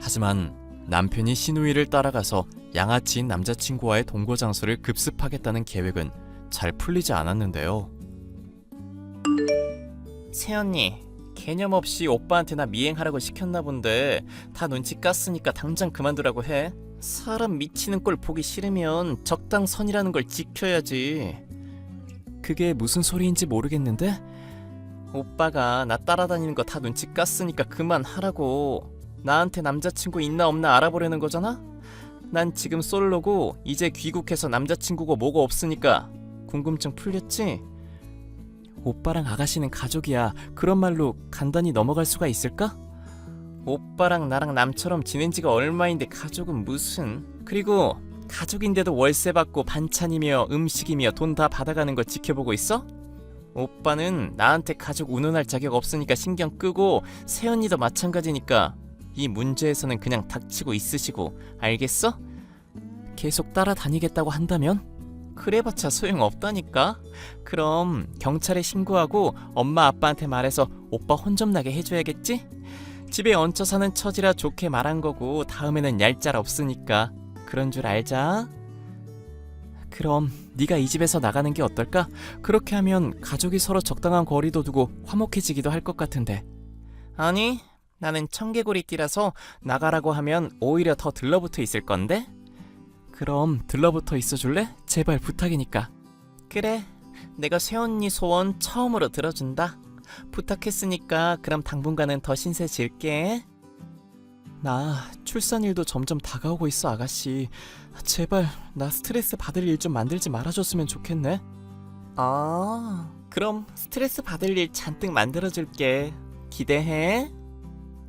하지만 남편이 시누이를 따라가서 양아치인 남자친구와의 동거 장소를 급습하겠다는 계획은 잘 풀리지 않았는데요. 새언니, 개념 없이 오빠한테 나 미행하라고 시켰나 본데 다 눈치 깠으니까 당장 그만두라고 해. 사람 미치는 꼴 보기 싫으면 적당선이라는 걸 지켜야지. 그게 무슨 소리인지 모르겠는데? 오빠가 나 따라다니는 거 다 눈치 깠으니까 그만하라고. 나한테 남자친구 있나 없나 알아보려는 거잖아? 난 지금 솔로고 이제 귀국해서 남자친구고 뭐고 없으니까 궁금증 풀렸지? 오빠랑 아가씨는 가족이야. 그런 말로 간단히 넘어갈 수가 있을까? 오빠랑 나랑 남처럼 지낸 지가 얼마인데 가족은 무슨. 그리고 가족인데도 월세 받고 반찬이며 음식이며 돈 다 받아가는 거 지켜보고 있어? 오빠는 나한테 가족 운운할 자격 없으니까 신경 끄고 새언니도 마찬가지니까 이 문제에서는 그냥 닥치고 있으시고, 알겠어? 계속 따라다니겠다고 한다면? 그래봤자 소용없다니까? 그럼 경찰에 신고하고 엄마 아빠한테 말해서 오빠 혼 좀 나게 해줘야겠지? 집에 얹혀 사는 처지라 좋게 말한 거고 다음에는 얄짤 없으니까 그런 줄 알자. 그럼 네가 이 집에서 나가는 게 어떨까? 그렇게 하면 가족이 서로 적당한 거리도 두고 화목해지기도 할 것 같은데. 아니, 나는 청개구리띠라서 나가라고 하면 오히려 더 들러붙어 있을 건데? 그럼 들러붙어 있어줄래? 제발 부탁이니까. 그래, 내가 새언니 소원 처음으로 들어준다. 부탁했으니까 그럼 당분간은 더 신세질게. 나 출산일도 점점 다가오고 있어, 아가씨. 제발 나 스트레스 받을 일 좀 만들지 말아줬으면 좋겠네. 아, 그럼 스트레스 받을 일 잔뜩 만들어줄게. 기대해.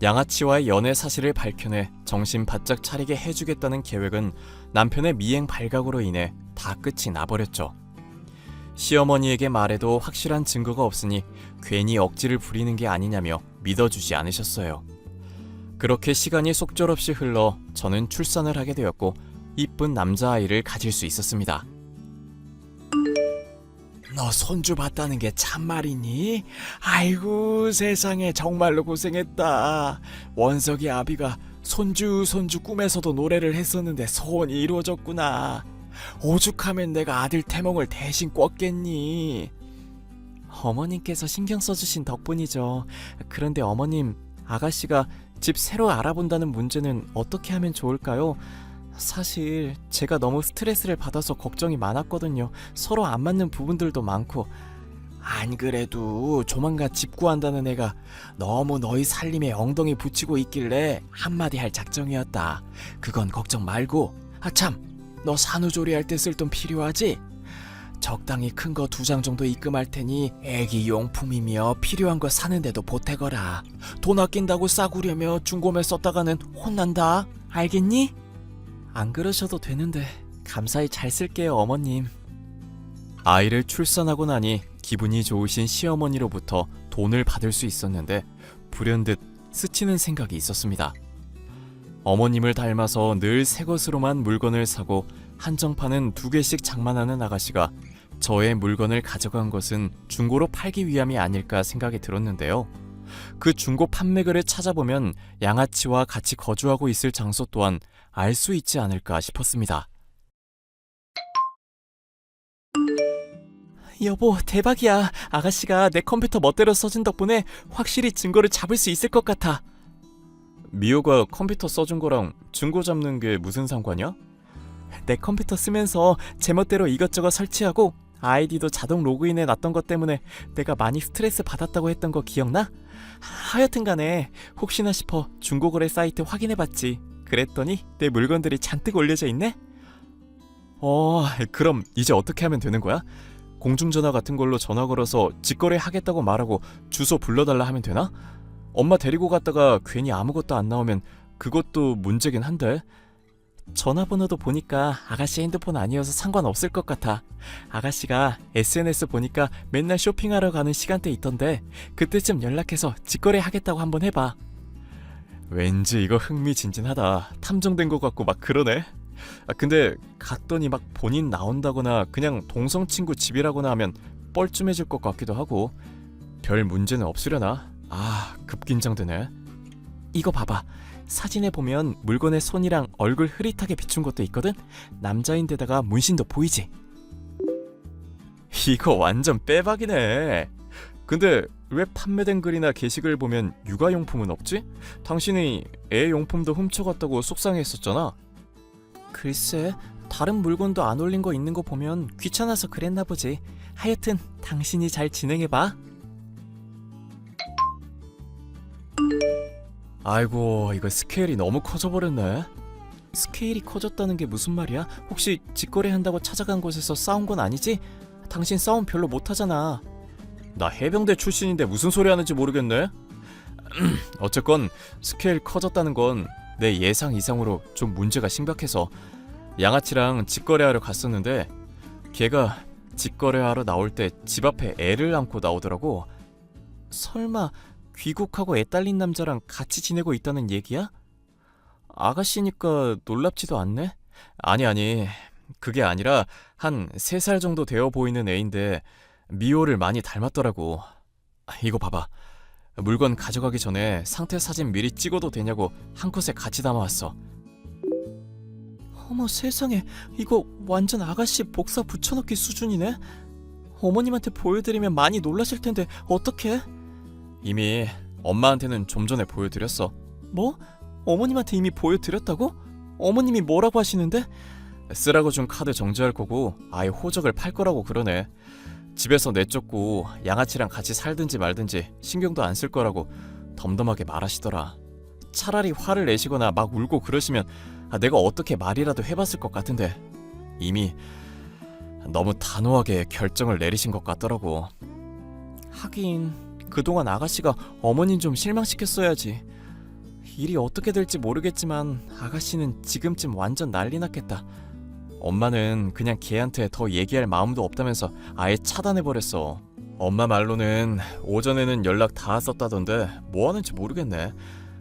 양아치와의 연애 사실을 밝혀내 정신 바짝 차리게 해주겠다는 계획은 남편의 미행 발각으로 인해 다 끝이 나버렸죠. 시어머니에게 말해도 확실한 증거가 없으니 괜히 억지를 부리는 게 아니냐며 믿어주지 않으셨어요. 그렇게 시간이 속절없이 흘러 저는 출산을 하게 되었고 이쁜 남자아이를 가질 수 있었습니다. 너 손주 봤다는 게 참말이니? 아이고 세상에 정말로 고생했다. 원석이 아비가 손주 꿈에서도 노래를 했었는데 소원이 이루어졌구나. 오죽하면 내가 아들 태몽을 대신 꿨겠니? 어머님께서 신경 써주신 덕분이죠. 그런데 어머님, 아가씨가 집 새로 알아본다는 문제는 어떻게 하면 좋을까요? 사실 제가 너무 스트레스를 받아서 걱정이 많았거든요. 서로 안 맞는 부분들도 많고. 안 그래도 조만간 집 구한다는 애가 너무 너희 살림에 엉덩이 붙이고 있길래 한마디 할 작정이었다. 그건 걱정 말고. 아참, 너 산후조리 할 때 쓸 돈 필요하지? 적당히 큰 거 2장 정도 입금할 테니 애기 용품이며 필요한 거 사는데도 보태거라. 돈 아낀다고 싸구려며 중고매 썼다가는 혼난다. 알겠니? 안 그러셔도 되는데 감사히 잘 쓸게요, 어머님. 아이를 출산하고 나니 기분이 좋으신 시어머니로부터 돈을 받을 수 있었는데 불현듯 스치는 생각이 있었습니다. 어머님을 닮아서 늘 새 것으로만 물건을 사고 한정판은 2개씩 장만하는 아가씨가 저의 물건을 가져간 것은 중고로 팔기 위함이 아닐까 생각이 들었는데요. 그 중고 판매글을 찾아보면 양아치와 같이 거주하고 있을 장소 또한 알 수 있지 않을까 싶었습니다. 여보, 대박이야. 아가씨가 내 컴퓨터 멋대로 써준 덕분에 확실히 증거를 잡을 수 있을 것 같아. 미호가 컴퓨터 써준 거랑 증거 잡는 게 무슨 상관이야? 내 컴퓨터 쓰면서 제멋대로 이것저것 설치하고 아이디도 자동 로그인해 놨던 것 때문에 내가 많이 스트레스 받았다고 했던 거 기억나? 하여튼 간에 혹시나 싶어 중고거래 사이트 확인해봤지. 그랬더니 내 물건들이 잔뜩 올려져 있네? 그럼 이제 어떻게 하면 되는 거야? 공중전화 같은 걸로 전화 걸어서 직거래 하겠다고 말하고 주소 불러달라 하면 되나? 엄마 데리고 갔다가 괜히 아무것도 안 나오면 그것도 문제긴 한데. 전화번호도 보니까 아가씨 핸드폰 아니어서 상관없을 것 같아. 아가씨가 SNS 보니까 맨날 쇼핑하러 가는 시간대 있던데 그때쯤 연락해서 직거래 하겠다고 한번 해봐. 왠지 이거 흥미진진하다. 탐정된 것 같고 막 그러네. 근데 갔더니 막 본인 나온다거나 그냥 동성 친구 집이라거나 하면 뻘쭘해질 것 같기도 하고 별 문제는 없으려나? 급 긴장되네. 이거 봐봐. 사진에 보면 물건에 손이랑 얼굴 흐릿하게 비춘 것도 있거든? 남자인데다가 문신도 보이지? 이거 완전 빼박이네. 근데 왜 판매된 글이나 게시글 보면 육아용품은 없지? 당신이 애 용품도 훔쳐갔다고 속상해했었잖아. 글쎄, 다른 물건도 안 올린 거 있는 거 보면 귀찮아서 그랬나 보지. 하여튼 당신이 잘 진행해봐. 아이고, 이거 스케일이 너무 커져버렸네. 스케일이 커졌다는 게 무슨 말이야? 혹시 직거래한다고 찾아간 곳에서 싸운 건 아니지? 당신 싸움 별로 못하잖아. 나 해병대 출신인데 무슨 소리 하는지 모르겠네. 어쨌건 스케일 커졌다는 건 내 예상 이상으로 좀 문제가 심각해서 양아치랑 직거래하러 갔었는데 걔가 직거래하러 나올 때 집 앞에 애를 안고 나오더라고. 설마 귀국하고 애 딸린 남자랑 같이 지내고 있다는 얘기야? 아가씨니까 놀랍지도 않네? 아니 그게 아니라 한 3살 정도 되어 보이는 애인데 미호를 많이 닮았더라고. 이거 봐봐. 물건 가져가기 전에 상태 사진 미리 찍어도 되냐고 한 컷에 같이 담아왔어. 어머 세상에, 이거 완전 아가씨 복사 붙여넣기 수준이네? 어머님한테 보여드리면 많이 놀라실 텐데 어떡해? 이미 엄마한테는 좀 전에 보여드렸어. 뭐? 어머님한테 이미 보여드렸다고? 어머님이 뭐라고 하시는데? 쓰라고 준 카드 정지할 거고 아예 호적을 팔 거라고 그러네. 집에서 내쫓고 양아치랑 같이 살든지 말든지 신경도 안 쓸 거라고 덤덤하게 말하시더라. 차라리 화를 내시거나 막 울고 그러시면 내가 어떻게 말이라도 해봤을 것 같은데 이미 너무 단호하게 결정을 내리신 것 같더라고. 하긴 그동안 아가씨가 어머님 좀 실망시켰어야지. 일이 어떻게 될지 모르겠지만 아가씨는 지금쯤 완전 난리 났겠다. 엄마는 그냥 걔한테 더 얘기할 마음도 없다면서 아예 차단해버렸어. 엄마 말로는 오전에는 연락 다 왔었다던데 뭐 하는지 모르겠네.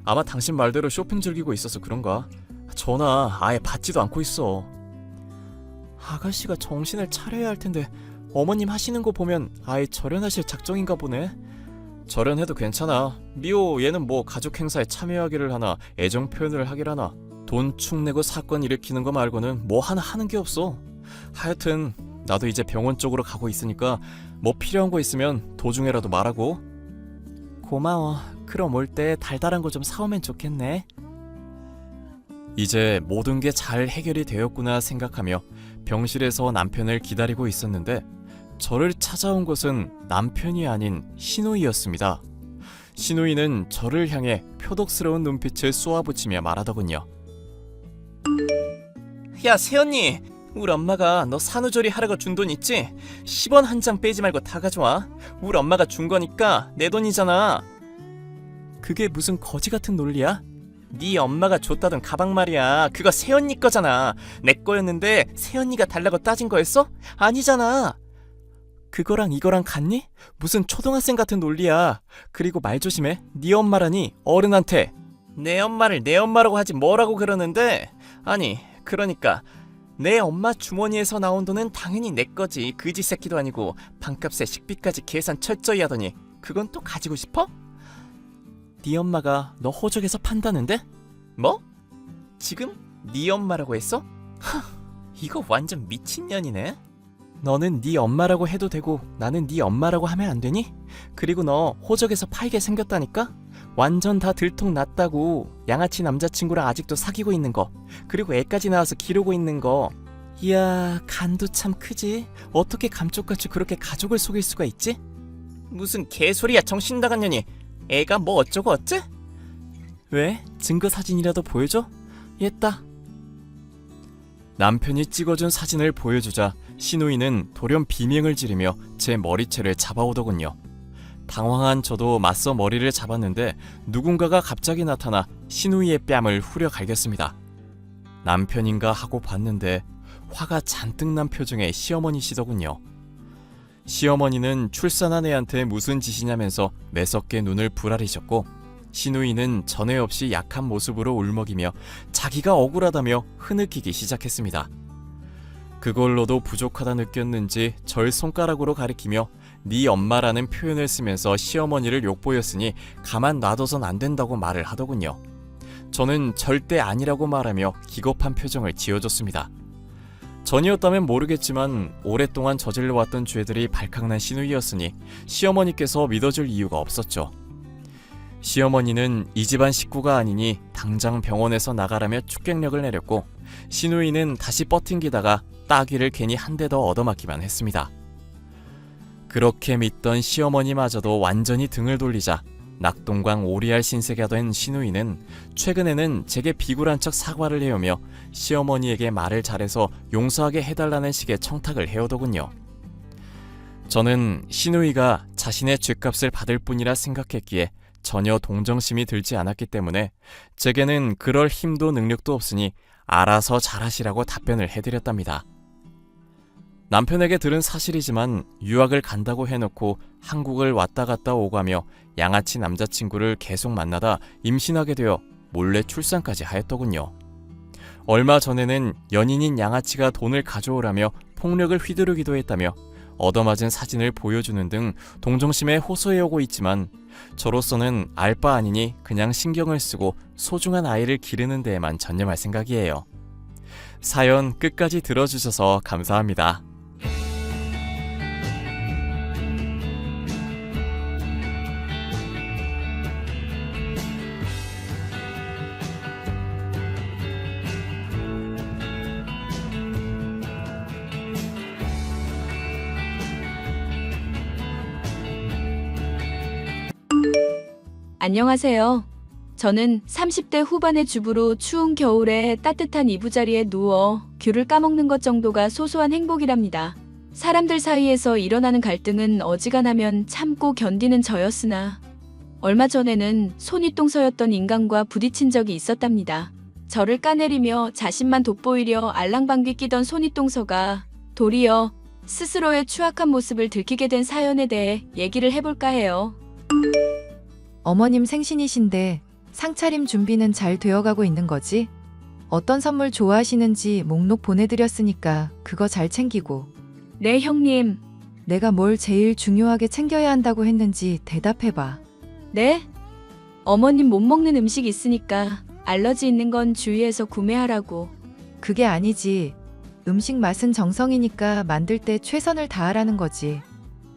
아마 당신 말대로 쇼핑 즐기고 있어서 그런가? 전화 아예 받지도 않고 있어. 아가씨가 정신을 차려야 할 텐데 어머님 하시는 거 보면 아예 절연하실 작정인가 보네. 절연해도 괜찮아. 미호 얘는 뭐 가족 행사에 참여하기를 하나 애정 표현을 하기를 하나 돈 축내고 사건 일으키는 거 말고는 뭐 하나 하는 게 없어. 하여튼 나도 이제 병원 쪽으로 가고 있으니까 뭐 필요한 거 있으면 도중에라도 말하고. 고마워. 그럼 올 때 달달한 거 좀 사오면 좋겠네. 이제 모든 게 잘 해결이 되었구나 생각하며 병실에서 남편을 기다리고 있었는데 저를 찾아온 것은 남편이 아닌 신우이였습니다. 신우이는 저를 향해 표독스러운 눈빛을 쏘아붙이며 말하더군요. 야 새언니, 우리 엄마가 너 산후조리 하라고 준 돈 있지? 10원 한 장 빼지 말고 다 가져와. 우리 엄마가 준 거니까 내 돈이잖아. 그게 무슨 거지 같은 논리야? 네 엄마가 줬다던 가방 말이야. 그거 새언니 거잖아. 내 거였는데 새언니가 달라고 따진 거였어? 아니잖아. 그거랑 이거랑 같니? 무슨 초등학생 같은 논리야. 그리고 말 조심해. 네 엄마라니 어른한테 내 엄마를 내 엄마라고 하지 뭐라고 그러는데. 아니 그러니까 내 엄마 주머니에서 나온 돈은 당연히 내 거지. 그지 새끼도 아니고 방값에 식비까지 계산 철저히 하더니 그건 또 가지고 싶어? 네 엄마가 너 호적에서 판다는데? 뭐? 지금 네 엄마라고 했어? 이거 완전 미친년이네. 너는 네 엄마라고 해도 되고 나는 네 엄마라고 하면 안 되니? 그리고 너 호적에서 팔게 생겼다니까? 완전 다 들통났다고. 양아치 남자친구랑 아직도 사귀고 있는 거, 그리고 애까지 낳아서 기르고 있는 거. 이야 간도 참 크지. 어떻게 감쪽같이 그렇게 가족을 속일 수가 있지? 무슨 개소리야 정신 나간 년이. 애가 뭐 어쩌고 어째? 왜? 증거 사진이라도 보여줘? 얘따. 남편이 찍어준 사진을 보여주자 신우이는 돌연 비명을 지르며 제 머리채를 잡아오더군요. 당황한 저도 맞서 머리를 잡았는데 누군가가 갑자기 나타나 신우이의 뺨을 후려 갈겼습니다. 남편인가 하고 봤는데 화가 잔뜩 난 표정의 시어머니시더군요. 시어머니는 출산한 애한테 무슨 짓이냐면서 매섭게 눈을 부라리셨고 신우이는 전에 없이 약한 모습으로 울먹이며 자기가 억울하다며 흐느끼기 시작했습니다. 그걸로도 부족하다 느꼈는지 절 손가락으로 가리키며 네 엄마라는 표현을 쓰면서 시어머니를 욕보였으니 가만 놔둬선 안 된다고 말을 하더군요. 저는 절대 아니라고 말하며 기겁한 표정을 지어줬습니다. 전이었다면 모르겠지만 오랫동안 저질러왔던 죄들이 발칵난 시누이였으니 시어머니께서 믿어줄 이유가 없었죠. 시어머니는 이 집안 식구가 아니니 당장 병원에서 나가라며 축객력을 내렸고, 시누이는 다시 버팅기다가 따귀를 괜히 한 대 더 얻어맞기만 했습니다. 그렇게 믿던 시어머니마저도 완전히 등을 돌리자 낙동강 오리알 신세가 된 시누이는 최근에는 제게 비굴한 척 사과를 해오며 시어머니에게 말을 잘해서 용서하게 해달라는 식의 청탁을 해오더군요. 저는 시누이가 자신의 죗값을 받을 뿐이라 생각했기에 전혀 동정심이 들지 않았기 때문에 제게는 그럴 힘도 능력도 없으니 알아서 잘하시라고 답변을 해드렸답니다. 남편에게 들은 사실이지만 유학을 간다고 해놓고 한국을 왔다 갔다 오가며 양아치 남자친구를 계속 만나다 임신하게 되어 몰래 출산까지 하였더군요. 얼마 전에는 연인인 양아치가 돈을 가져오라며 폭력을 휘두르기도 했다며 얻어맞은 사진을 보여주는 등 동정심에 호소해오고 있지만 저로서는 알 바 아니니 그냥 신경을 쓰고 소중한 아이를 기르는 데에만 전념할 생각이에요. 사연 끝까지 들어주셔서 감사합니다. 안녕하세요. 저는 30대 후반의 주부로 추운 겨울에 따뜻한 이부자리에 누워 귤을 까먹는 것 정도가 소소한 행복이랍니다. 사람들 사이에서 일어나는 갈등은 어지간하면 참고 견디는 저였으나 얼마 전에는 손윗동서였던 인간과 부딪힌 적이 있었답니다. 저를 까내리며 자신만 돋보이려 알랑방귀 끼던 손윗동서가 도리어 스스로의 추악한 모습을 들키게 된 사연에 대해 얘기를 해볼까 해요. 어머님 생신이신데 상차림 준비는 잘 되어가고 있는 거지? 어떤 선물 좋아하시는지 목록 보내드렸으니까 그거 잘 챙기고. 네, 형님. 내가 뭘 제일 중요하게 챙겨야 한다고 했는지 대답해봐. 네? 어머님 못 먹는 음식 있으니까 알러지 있는 건 주의해서 구매하라고. 그게 아니지. 음식 맛은 정성이니까 만들 때 최선을 다하라는 거지.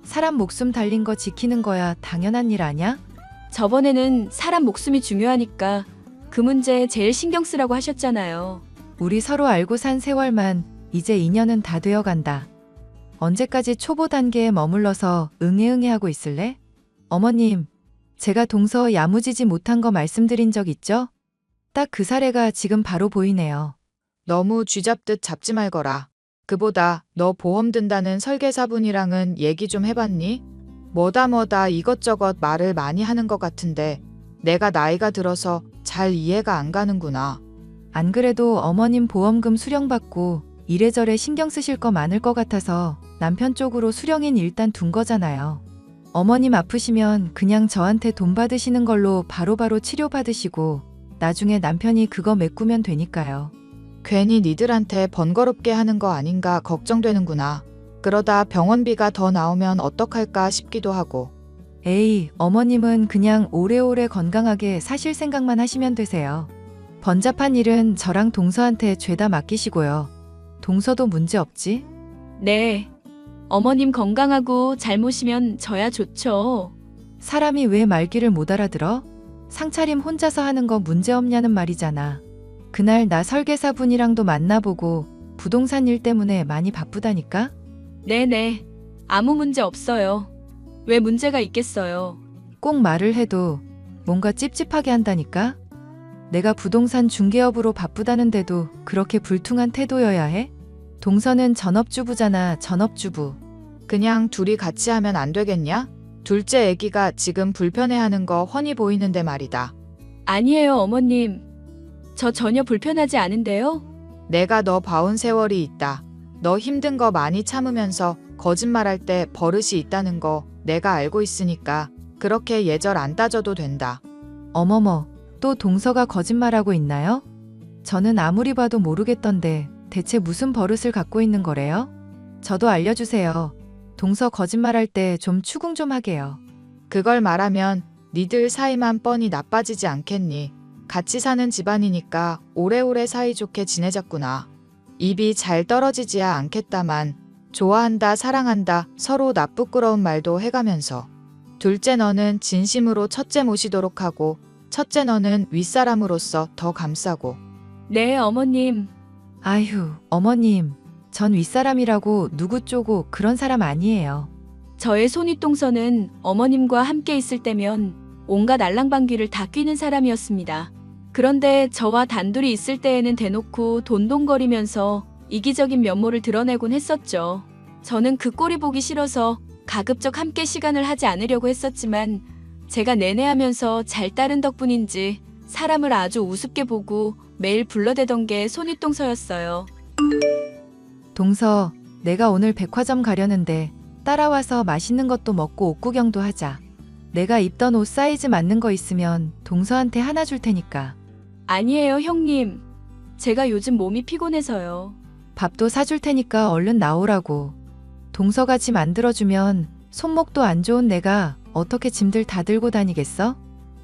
사람 목숨 달린 거 지키는 거야 당연한 일 아냐? 저번에는 사람 목숨이 중요하니까 그 문제에 제일 신경 쓰라고 하셨잖아요. 우리 서로 알고 산 세월만 이제 2년은 다 되어간다. 언제까지 초보 단계에 머물러서 응애응애하고 있을래? 어머님, 제가 동서 야무지지 못한 거 말씀드린 적 있죠? 딱 그 사례가 지금 바로 보이네요. 너무 쥐잡듯 잡지 말거라. 그보다 너 보험 든다는 설계사분이랑은 얘기 좀 해봤니? 뭐다 이것저것 말을 많이 하는 것 같은데 내가 나이가 들어서 잘 이해가 안 가는구나. 안 그래도 어머님 보험금 수령받고 이래저래 신경 쓰실 거 많을 것 같아서 남편 쪽으로 수령인 일단 둔 거잖아요. 어머님 아프시면 그냥 저한테 돈 받으시는 걸로 바로바로 치료받으시고 나중에 남편이 그거 메꾸면 되니까요. 괜히 니들한테 번거롭게 하는 거 아닌가 걱정되는구나. 그러다 병원비가 더 나오면 어떡할까 싶기도 하고. 에이, 어머님은 그냥 오래오래 건강하게 사실 생각만 하시면 되세요. 번잡한 일은 저랑 동서한테 죄다 맡기시고요. 동서도 문제 없지? 네. 어머님 건강하고 잘 모시면 저야 좋죠. 사람이 왜 말귀를 못 알아들어? 상차림 혼자서 하는 거 문제 없냐는 말이잖아. 그날 나 설계사분이랑도 만나보고 부동산 일 때문에 많이 바쁘다니까? 네네. 아무 문제 없어요. 왜 문제가 있겠어요. 꼭 말을 해도 뭔가 찝찝하게 한다니까? 내가 부동산 중개업으로 바쁘다는데도 그렇게 불퉁한 태도여야 해? 동서는 전업주부잖아, 전업주부. 그냥 둘이 같이 하면 안 되겠냐? 둘째 애기가 지금 불편해하는 거 훤히 보이는데 말이다. 아니에요, 어머님. 저 전혀 불편하지 않은데요. 내가 너 봐온 세월이 있다. 너 힘든 거 많이 참으면서 거짓말할 때 버릇이 있다는 거 내가 알고 있으니까 그렇게 예절 안 따져도 된다. 어머머, 또 동서가 거짓말하고 있나요? 저는 아무리 봐도 모르겠던데 대체 무슨 버릇을 갖고 있는 거래요? 저도 알려주세요. 동서 거짓말할 때 좀 추궁 좀 하게요. 그걸 말하면 니들 사이만 뻔히 나빠지지 않겠니? 같이 사는 집안이니까 오래오래 사이좋게 지내자꾸나. 입이 잘 떨어지지야 않겠다만 좋아한다, 사랑한다, 서로 나쁘끄러운 말도 해가면서 둘째 너는 진심으로 첫째 모시도록 하고 첫째 너는 윗사람으로서 더 감싸고. 네, 어머님. 아휴, 어머님. 전 윗사람이라고 누구 쪼고 그런 사람 아니에요. 저의 손윗동서는 어머님과 함께 있을 때면 온갖 알랑방귀를 다 뀌는 사람이었습니다. 그런데 저와 단둘이 있을 때에는 대놓고 돈동거리면서 이기적인 면모를 드러내곤 했었죠. 저는 그 꼴이 보기 싫어서 가급적 함께 시간을 하지 않으려고 했었지만 제가 내내하면서 잘 따른 덕분인지 사람을 아주 우습게 보고 매일 불러대던 게 손윗동서였어요. 동서, 내가 오늘 백화점 가려는데 따라와서 맛있는 것도 먹고 옷 구경도 하자. 내가 입던 옷 사이즈 맞는 거 있으면 동서한테 하나 줄 테니까. 아니에요, 형님. 제가 요즘 몸이 피곤해서요. 밥도 사줄 테니까 얼른 나오라고. 동서가 짐 안 들어주면 손목도 안 좋은 내가 어떻게 짐들 다 들고 다니겠어?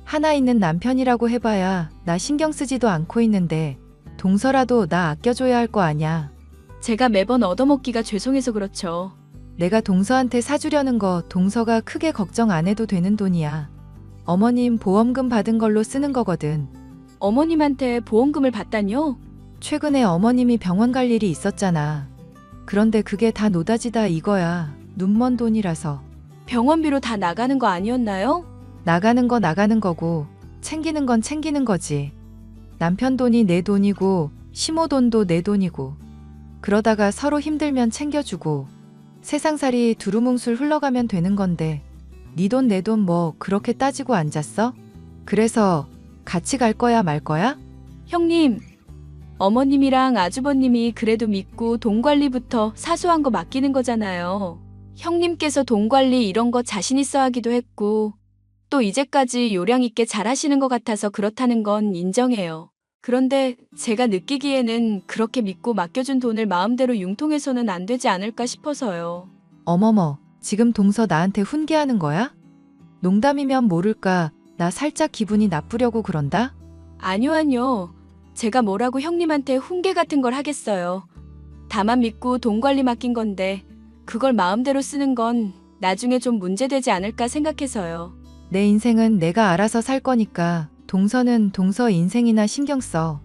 하나 있는 남편이라고 해봐야 나 신경 쓰지도 않고 있는데 동서라도 나 아껴줘야 할 거 아냐. 제가 매번 얻어먹기가 죄송해서 그렇죠. 내가 동서한테 사주려는 거 동서가 크게 걱정 안 해도 되는 돈이야. 어머님 보험금 받은 걸로 쓰는 거거든. 어머님한테 보험금을 받다뇨? 최근에 어머님이 병원 갈 일이 있었잖아. 그런데 그게 다 노다지다 이거야. 눈먼 돈이라서. 병원비로 다 나가는 거 아니었나요? 나가는 거 나가는 거고 챙기는 건 챙기는 거지. 남편 돈이 내 돈이고 시모 돈도 내 돈이고 그러다가 서로 힘들면 챙겨주고 세상살이 두루뭉술 흘러가면 되는 건데 네 돈 내 돈 뭐 그렇게 따지고 앉았어? 그래서 같이 갈 거야 말 거야? 형님, 어머님이랑 아주버님이 그래도 믿고 돈 관리부터 사소한 거 맡기는 거잖아요. 형님께서 돈 관리 이런 거 자신 있어 하기도 했고 또 이제까지 요량 있게 잘 하시는 것 같아서 그렇다는 건 인정해요. 그런데 제가 느끼기에는 그렇게 믿고 맡겨준 돈을 마음대로 융통해서는 안 되지 않을까 싶어서요. 어머머, 지금 동서 나한테 훈계하는 거야? 농담이면 모를까 나 살짝 기분이 나쁘려고 그런다? 아니요. 제가 뭐라고 형님한테 훈계 같은 걸 하겠어요. 다만 믿고 돈 관리 맡긴 건데 그걸 마음대로 쓰는 건 나중에 좀 문제되지 않을까 생각해서요. 내 인생은 내가 알아서 살 거니까 동서는 동서 인생이나 신경 써.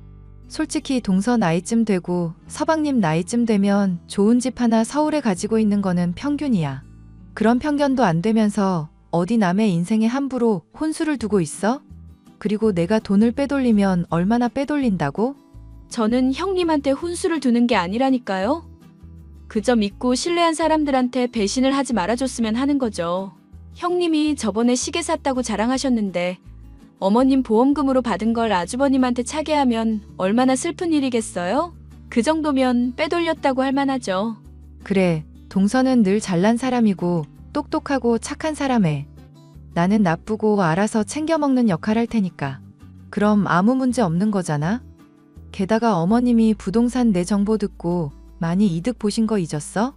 솔직히 동서 나이쯤 되고 서방님 나이쯤 되면 좋은 집 하나 서울에 가지고 있는 거는 평균이야. 그런 편견도 안 되면서 어디 남의 인생에 함부로 혼수를 두고 있어? 그리고 내가 돈을 빼돌리면 얼마나 빼돌린다고? 저는 형님한테 혼수를 두는 게 아니라니까요. 그저 믿고 신뢰한 사람들한테 배신을 하지 말아줬으면 하는 거죠. 형님이 저번에 시계 샀다고 자랑하셨는데 어머님 보험금으로 받은 걸 아주버님한테 차게 하면 얼마나 슬픈 일이겠어요? 그 정도면 빼돌렸다고 할 만하죠. 그래, 동서는 늘 잘난 사람이고 똑똑하고 착한 사람에 나는 나쁘고 알아서 챙겨 먹는 역할 할 테니까. 그럼 아무 문제 없는 거잖아? 게다가 어머님이 부동산 내 정보 듣고 많이 이득 보신 거 잊었어?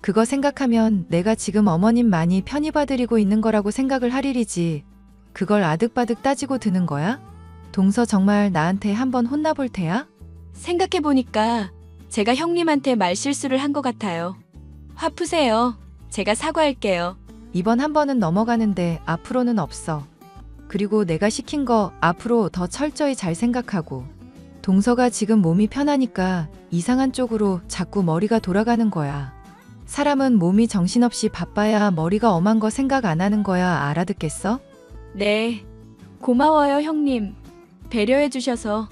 그거 생각하면 내가 지금 어머님 많이 편히 봐드리고 있는 거라고 생각을 할 일이지. 그걸 아득바득 따지고 드는 거야? 동서 정말 나한테 한번 혼나볼 테야? 생각해보니까 제가 형님한테 말실수를 한 것 같아요. 화 푸세요. 제가 사과할게요. 이번 한 번은 넘어가는데 앞으로는 없어. 그리고 내가 시킨 거 앞으로 더 철저히 잘 생각하고. 동서가 지금 몸이 편하니까 이상한 쪽으로 자꾸 머리가 돌아가는 거야. 사람은 몸이 정신없이 바빠야 머리가 엄한 거 생각 안 하는 거야. 알아듣겠어? 네. 고마워요, 형님. 배려해 주셔서.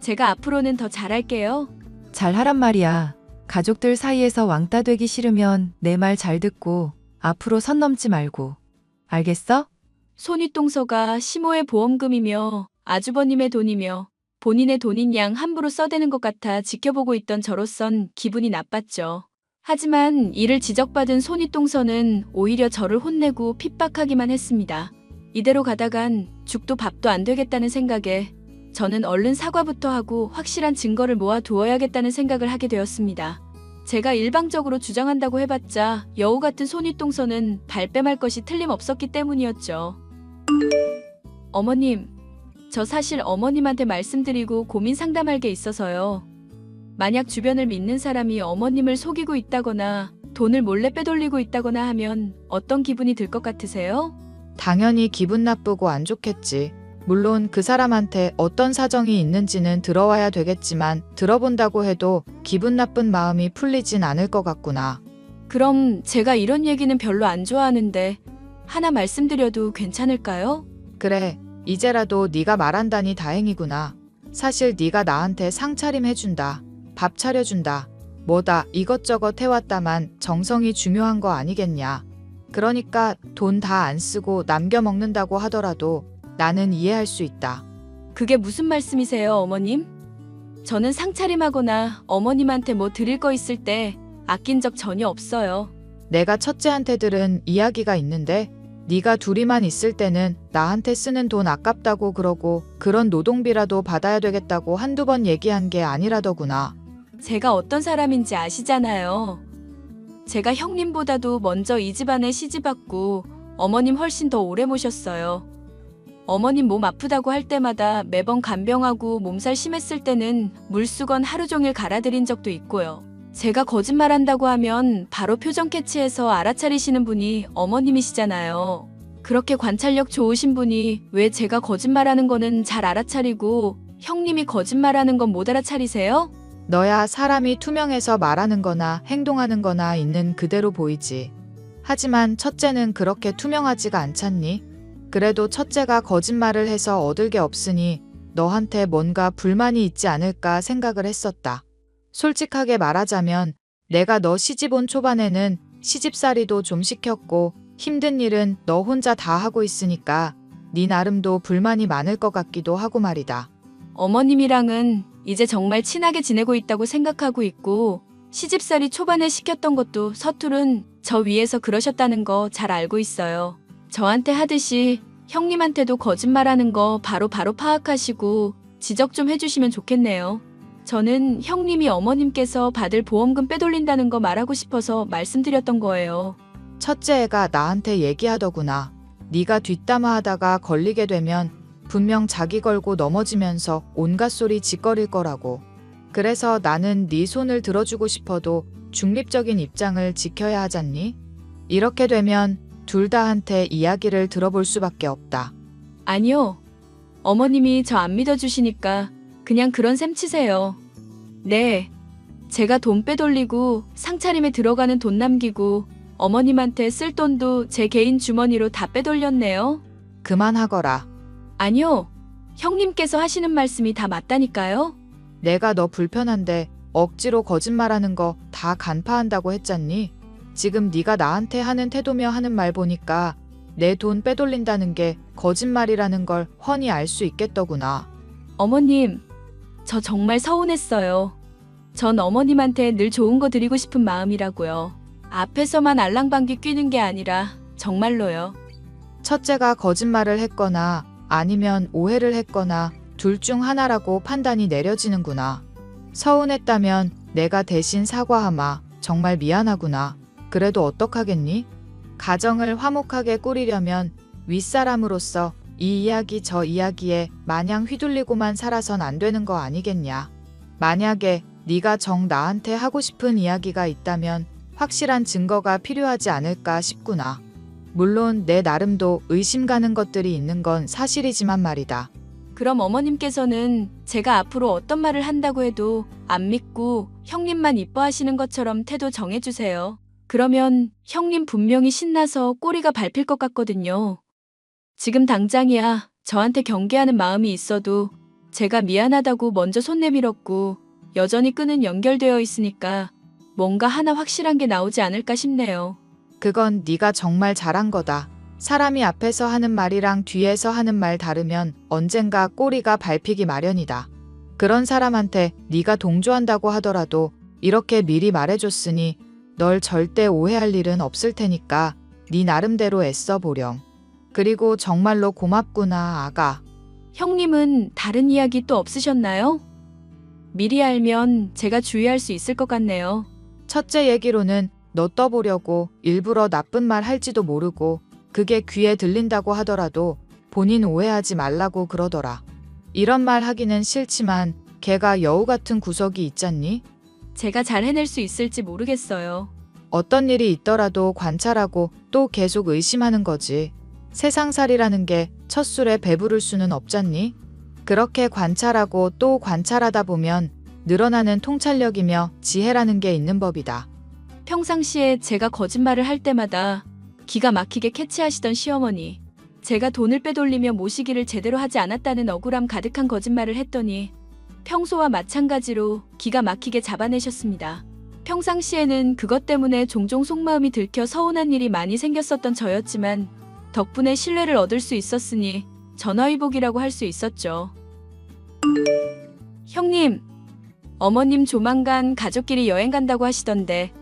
제가 앞으로는 더 잘할게요. 잘하란 말이야. 가족들 사이에서 왕따 되기 싫으면 내 말 잘 듣고 앞으로 선 넘지 말고. 알겠어? 손윗동서가 시모의 보험금이며 아주버님의 돈이며 본인의 돈인 양 함부로 써대는 것 같아 지켜보고 있던 저로선 기분이 나빴죠. 하지만 이를 지적받은 손윗동서는 오히려 저를 혼내고 핍박하기만 했습니다. 이대로 가다간 죽도 밥도 안 되겠다는 생각에 저는 얼른 사과부터 하고 확실한 증거를 모아 두어야겠다는 생각을 하게 되었습니다. 제가 일방적으로 주장한다고 해봤자 여우 같은 손윗동서는 발뺌할 것이 틀림없었기 때문이었죠. 어머님, 저 사실 어머님한테 말씀드리고 고민 상담할 게 있어서요. 만약 주변을 믿는 사람이 어머님을 속이고 있다거나 돈을 몰래 빼돌리고 있다거나 하면 어떤 기분이 들 것 같으세요? 당연히 기분 나쁘고 안 좋겠지. 물론 그 사람한테 어떤 사정이 있는지는 들어와야 되겠지만 들어본다고 해도 기분 나쁜 마음이 풀리진 않을 것 같구나. 그럼 제가 이런 얘기는 별로 안 좋아하는데 하나 말씀드려도 괜찮을까요? 그래, 이제라도 네가 말한다니 다행이구나. 사실 네가 나한테 상차림 해준다. 밥 차려준다. 뭐다 이것저것 해왔다만 정성이 중요한 거 아니겠냐. 그러니까 돈 다 안 쓰고 남겨 먹는다고 하더라도 나는 이해할 수 있다. 그게 무슨 말씀이세요, 어머님? 저는 상차림하거나 어머님한테 뭐 드릴 거 있을 때 아낀 적 전혀 없어요. 내가 첫째한테 들은 이야기가 있는데 네가 둘이만 있을 때는 나한테 쓰는 돈 아깝다고 그러고 그런 노동비라도 받아야 되겠다고 한두 번 얘기한 게 아니라더구나. 제가 어떤 사람인지 아시잖아요. 제가 형님보다도 먼저 이 집안에 시집왔고 어머님 훨씬 더 오래 모셨어요. 어머님 몸 아프다고 할 때마다 매번 간병하고 몸살 심했을 때는 물수건 하루 종일 갈아드린 적도 있고요. 제가 거짓말한다고 하면 바로 표정 캐치해서 알아차리시는 분이 어머님이시잖아요. 그렇게 관찰력 좋으신 분이 왜 제가 거짓말하는 거는 잘 알아차리고 형님이 거짓말하는 건 못 알아차리세요? 너야 사람이 투명해서 말하는 거나 행동하는 거나 있는 그대로 보이지. 하지만 첫째는 그렇게 투명하지가 않잖니? 그래도 첫째가 거짓말을 해서 얻을 게 없으니 너한테 뭔가 불만이 있지 않을까 생각을 했었다. 솔직하게 말하자면 내가 너 시집 온 초반에는 시집살이도 좀 시켰고 힘든 일은 너 혼자 다 하고 있으니까 네 나름도 불만이 많을 것 같기도 하고 말이다. 어머님이랑은 이제 정말 친하게 지내고 있다고 생각하고 있고 시집살이 초반에 시켰던 것도 서툴은 저 위에서 그러셨다는 거 잘 알고 있어요. 저한테 하듯이 형님한테도 거짓말하는 거 바로 파악하시고 지적 좀 해주시면 좋겠네요. 저는 형님이 어머님께서 받을 보험금 빼돌린다는 거 말하고 싶어서 말씀드렸던 거예요. 첫째 애가 나한테 얘기하더구나. 네가 뒷담화하다가 걸리게 되면 분명 자기 걸고 넘어지면서 온갖 소리 짓거릴 거라고. 그래서 나는 네 손을 들어주고 싶어도 중립적인 입장을 지켜야 하잖니? 이렇게 되면 둘 다한테 이야기를 들어볼 수밖에 없다. 아니요. 어머님이 저 안 믿어주시니까 그냥 그런 셈 치세요. 네. 제가 돈 빼돌리고 상차림에 들어가는 돈 남기고 어머님한테 쓸 돈도 제 개인 주머니로 다 빼돌렸네요. 그만하거라. 아니요. 형님께서 하시는 말씀이 다 맞다니까요. 내가 너 불편한데 억지로 거짓말하는 거 다 간파한다고 했잖니? 지금 네가 나한테 하는 태도며 하는 말 보니까 내 돈 빼돌린다는 게 거짓말이라는 걸 훤히 알 수 있겠더구나. 어머님, 저 정말 서운했어요. 전 어머님한테 늘 좋은 거 드리고 싶은 마음이라고요. 앞에서만 알랑방귀 뀌는 게 아니라 정말로요. 첫째가 거짓말을 했거나 아니면 오해를 했거나 둘 중 하나라고 판단이 내려지는구나. 서운했다면 내가 대신 사과하마. 정말 미안하구나. 그래도 어떡하겠니? 가정을 화목하게 꾸리려면 윗사람으로서 이 이야기 저 이야기에 마냥 휘둘리고만 살아선 안 되는 거 아니겠냐. 만약에 네가 정 나한테 하고 싶은 이야기가 있다면 확실한 증거가 필요하지 않을까 싶구나. 물론 내 나름도 의심 가는 것들이 있는 건 사실이지만 말이다. 그럼 어머님께서는 제가 앞으로 어떤 말을 한다고 해도 안 믿고 형님만 이뻐하시는 것처럼 태도 정해주세요. 그러면 형님 분명히 신나서 꼬리가 밟힐 것 같거든요. 지금 당장이야 저한테 경계하는 마음이 있어도 제가 미안하다고 먼저 손 내밀었고 여전히 끈은 연결되어 있으니까 뭔가 하나 확실한 게 나오지 않을까 싶네요. 그건 네가 정말 잘한 거다. 사람이 앞에서 하는 말이랑 뒤에서 하는 말 다르면 언젠가 꼬리가 밟히기 마련이다. 그런 사람한테 네가 동조한다고 하더라도 이렇게 미리 말해줬으니 널 절대 오해할 일은 없을 테니까 네 나름대로 애써 보렴. 그리고 정말로 고맙구나, 아가. 형님은 다른 이야기 또 없으셨나요? 미리 알면 제가 주의할 수 있을 것 같네요. 첫째 얘기로는 너 떠보려고 일부러 나쁜 말 할지도 모르고 그게 귀에 들린다고 하더라도 본인 오해하지 말라고 그러더라. 이런 말 하기는 싫지만 걔가 여우 같은 구석이 있잖니? 제가 잘 해낼 수 있을지 모르겠어요. 어떤 일이 있더라도 관찰하고 또 계속 의심하는 거지. 세상살이라는 게 첫술에 배부를 수는 없잖니? 그렇게 관찰하고 또 관찰하다 보면 늘어나는 통찰력이며 지혜라는 게 있는 법이다. 평상시에 제가 거짓말을 할 때마다 기가 막히게 캐치하시던 시어머니. 제가 돈을 빼돌리며 모시기를 제대로 하지 않았다는 억울함 가득한 거짓말을 했더니 평소와 마찬가지로 기가 막히게 잡아내셨습니다. 평상시에는 그것 때문에 종종 속마음이 들켜 서운한 일이 많이 생겼었던 저였지만 덕분에 신뢰를 얻을 수 있었으니 전화위복이라고 할 수 있었죠. 형님, 어머님 조만간 가족끼리 여행 간다고 하시던데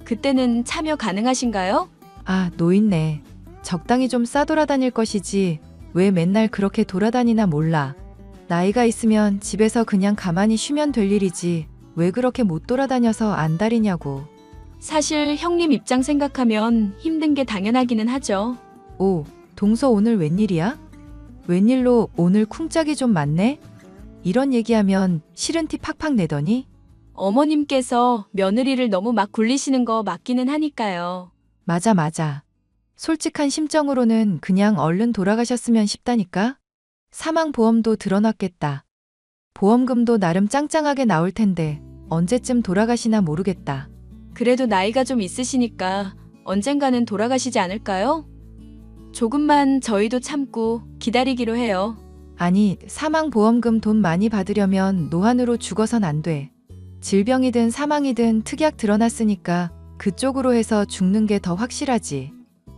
그때는 참여 가능하신가요? 아, 노인네. 적당히 좀 싸돌아다닐 것이지 왜 맨날 그렇게 돌아다니나 몰라. 나이가 있으면 집에서 그냥 가만히 쉬면 될 일이지 왜 그렇게 못 돌아다녀서 안달이냐고. 사실 형님 입장 생각하면 힘든 게 당연하기는 하죠. 오, 동서 오늘 웬일이야? 웬일로 오늘 쿵짝이 좀 많네? 이런 얘기하면 싫은 티 팍팍 내더니? 어머님께서 며느리를 너무 막 굴리시는 거 맞기는 하니까요. 맞아. 솔직한 심정으로는 그냥 얼른 돌아가셨으면 싶다니까? 사망보험도 드러났겠다. 보험금도 나름 짱짱하게 나올 텐데 언제쯤 돌아가시나 모르겠다. 그래도 나이가 좀 있으시니까 언젠가는 돌아가시지 않을까요? 조금만 저희도 참고 기다리기로 해요. 아니, 사망보험금 돈 많이 받으려면 노안으로 죽어선 안 돼. 질병이든 사망이든 특약 드러났으니까 그쪽으로 해서 죽는 게 더 확실하지.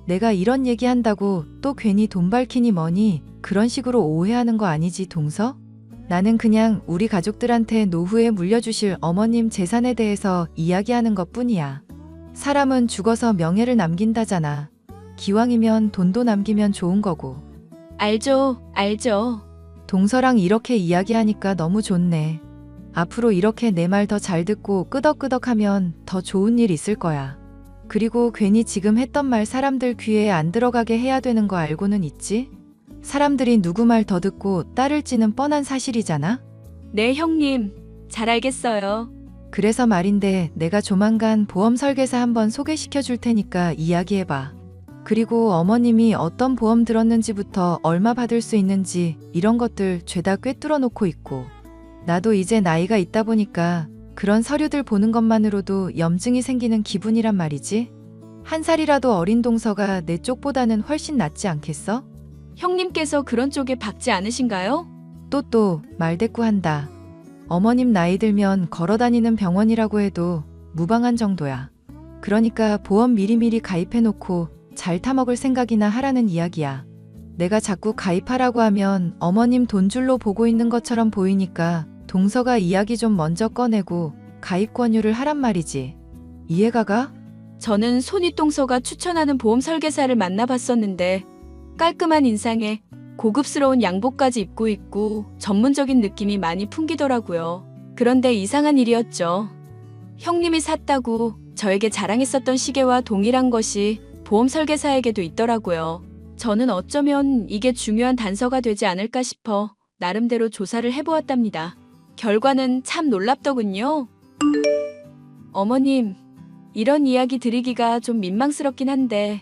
내가 이런 얘기한다고 또 괜히 돈 밝히니 뭐니 그런 식으로 오해하는 거 아니지, 동서? 나는 그냥 우리 가족들한테 노후에 물려주실 어머님 재산에 대해서 이야기하는 것뿐이야. 사람은 죽어서 명예를 남긴다잖아. 기왕이면 돈도 남기면 좋은 거고. 알죠. 동서랑 이렇게 이야기하니까 너무 좋네. 앞으로 이렇게 내 말 더 잘 듣고 끄덕끄덕하면 더 좋은 일 있을 거야. 그리고 괜히 지금 했던 말 사람들 귀에 안 들어가게 해야 되는 거 알고는 있지? 사람들이 누구 말 더 듣고 따를지는 뻔한 사실이잖아? 네, 형님. 잘 알겠어요. 그래서 말인데 내가 조만간 보험 설계사 한번 소개시켜 줄 테니까 이야기해봐. 그리고 어머님이 어떤 보험 들었는지부터 얼마 받을 수 있는지 이런 것들 죄다 꿰뚫어 놓고 있고. 나도 이제 나이가 있다 보니까 그런 서류들 보는 것만으로도 염증이 생기는 기분이란 말이지. 한 살이라도 어린 동서가 내 쪽보다는 훨씬 낫지 않겠어? 형님께서 그런 쪽에 박지 않으신가요? 또 말대꾸한다. 어머님 나이 들면 걸어다니는 병원이라고 해도 무방한 정도야. 그러니까 보험 미리미리 가입해놓고 잘 타먹을 생각이나 하라는 이야기야. 내가 자꾸 가입하라고 하면 어머님 돈줄로 보고 있는 것처럼 보이니까 동서가 이야기 좀 먼저 꺼내고 가입 권유를 하란 말이지. 이해가 가? 저는 손윗동서가 추천하는 보험 설계사를 만나봤었는데 깔끔한 인상에 고급스러운 양복까지 입고 있고 전문적인 느낌이 많이 풍기더라고요. 그런데 이상한 일이었죠. 형님이 샀다고 저에게 자랑했었던 시계와 동일한 것이 보험 설계사에게도 있더라고요. 저는 어쩌면 이게 중요한 단서가 되지 않을까 싶어 나름대로 조사를 해보았답니다. 결과는 참 놀랍더군요. 어머님, 이런 이야기 드리기가 좀 민망스럽긴 한데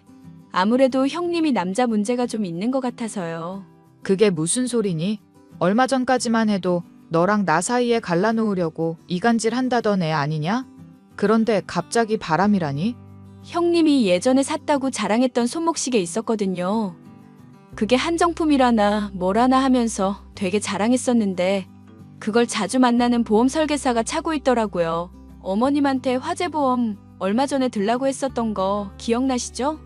아무래도 형님이 남자 문제가 좀 있는 것 같아서요. 그게 무슨 소리니? 얼마 전까지만 해도 너랑 나 사이에 갈라놓으려고 이간질 한다던 애 아니냐? 그런데 갑자기 바람이라니? 형님이 예전에 샀다고 자랑했던 손목시계 있었거든요. 그게 한정품이라나 뭐라나 하면서 되게 자랑했었는데 그걸 자주 만나는 보험 설계사가 차고 있더라고요. 어머님한테 화재보험 얼마 전에 들라고 했었던 거 기억나시죠?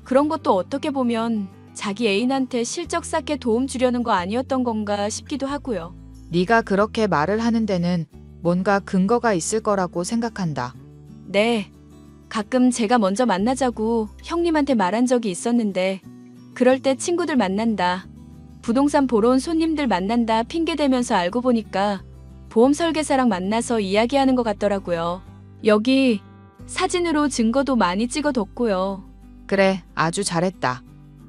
그런 것도 어떻게 보면 자기 애인한테 실적 쌓게 도움 주려는 거 아니었던 건가 싶기도 하고요. 네가 그렇게 말을 하는 데는 뭔가 근거가 있을 거라고 생각한다. 네, 가끔 제가 먼저 만나자고 형님한테 말한 적이 있었는데 그럴 때 친구들 만난다, 부동산 보러 온 손님들 만난다 핑계대면서 알고 보니까 보험 설계사랑 만나서 이야기하는 것 같더라고요. 여기 사진으로 증거도 많이 찍어뒀고요. 그래, 아주 잘했다.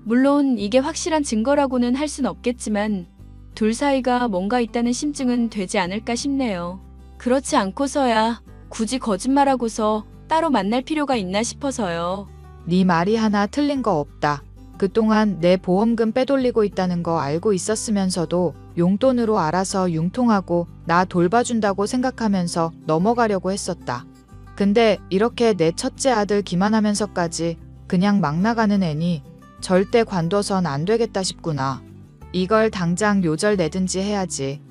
물론 이게 확실한 증거라고는 할 순 없겠지만 둘 사이가 뭔가 있다는 심증은 되지 않을까 싶네요. 그렇지 않고서야 굳이 거짓말하고서 따로 만날 필요가 있나 싶어서요. 네 말이 하나 틀린 거 없다. 그동안 내 보험금 빼돌리고 있다는 거 알고 있었으면서도 용돈으로 알아서 융통하고 나 돌봐준다고 생각하면서 넘어가려고 했었다. 근데 이렇게 내 첫째 아들 기만하면서까지 그냥 막 나가는 애니 절대 관둬선 안 되겠다 싶구나. 이걸 당장 요절 내든지 해야지.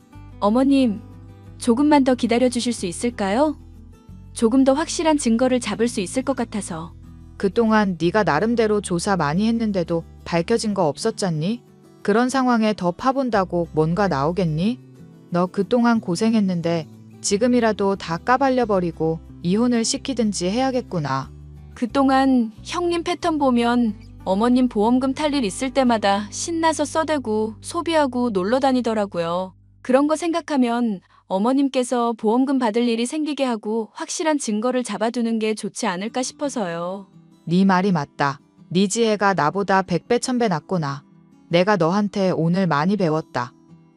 어머님, 조금만 더 기다려 주실 수 있을까요? 조금 더 확실한 증거를 잡을 수 있을 것 같아서. 그동안 네가 나름대로 조사 많이 했는데도 밝혀진 거 없었잖니? 그런 상황에 더 파본다고 뭔가 나오겠니? 너 그동안 고생했는데 지금이라도 다 까발려버리고 이혼을 시키든지 해야겠구나. 그동안 형님 패턴 보면 어머님 보험금 탈 일 있을 때마다 신나서 써대고 소비하고 놀러 다니더라고요. 그런 거 생각하면 어머님께서 보험금 받을 일이 생기게 하고 확실한 증거를 잡아두는 게 좋지 않을까 싶어서요. 네 말이 맞다. 네 지혜가 나보다 100배 1000배 낫구나. 내가 너한테 오늘 많이 배웠다.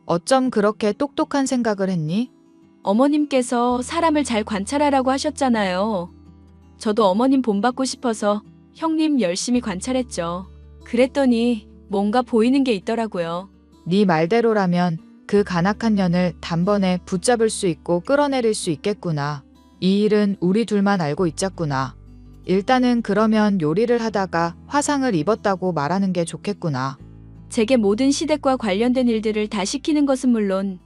어쩜 그렇게 똑똑한 생각을 했니? 어머님께서 사람을 잘 관찰하라고 하셨잖아요. 저도 어머님 본받고 싶어서 형님 열심히 관찰했죠. 그랬더니 뭔가 보이는 게 있더라고요. 네 말대로라면 그 간악한 년을 단번에 붙잡을 수 있고 끌어내릴 수 있겠구나. 이 일은 우리 둘만 알고 있자꾸나. 일단은 그러면 요리를 하다가 화상을 입었다고 말하는 게 좋겠구나. 제게 모든 시댁과 관련된 일들을 다 시키는 것은 물론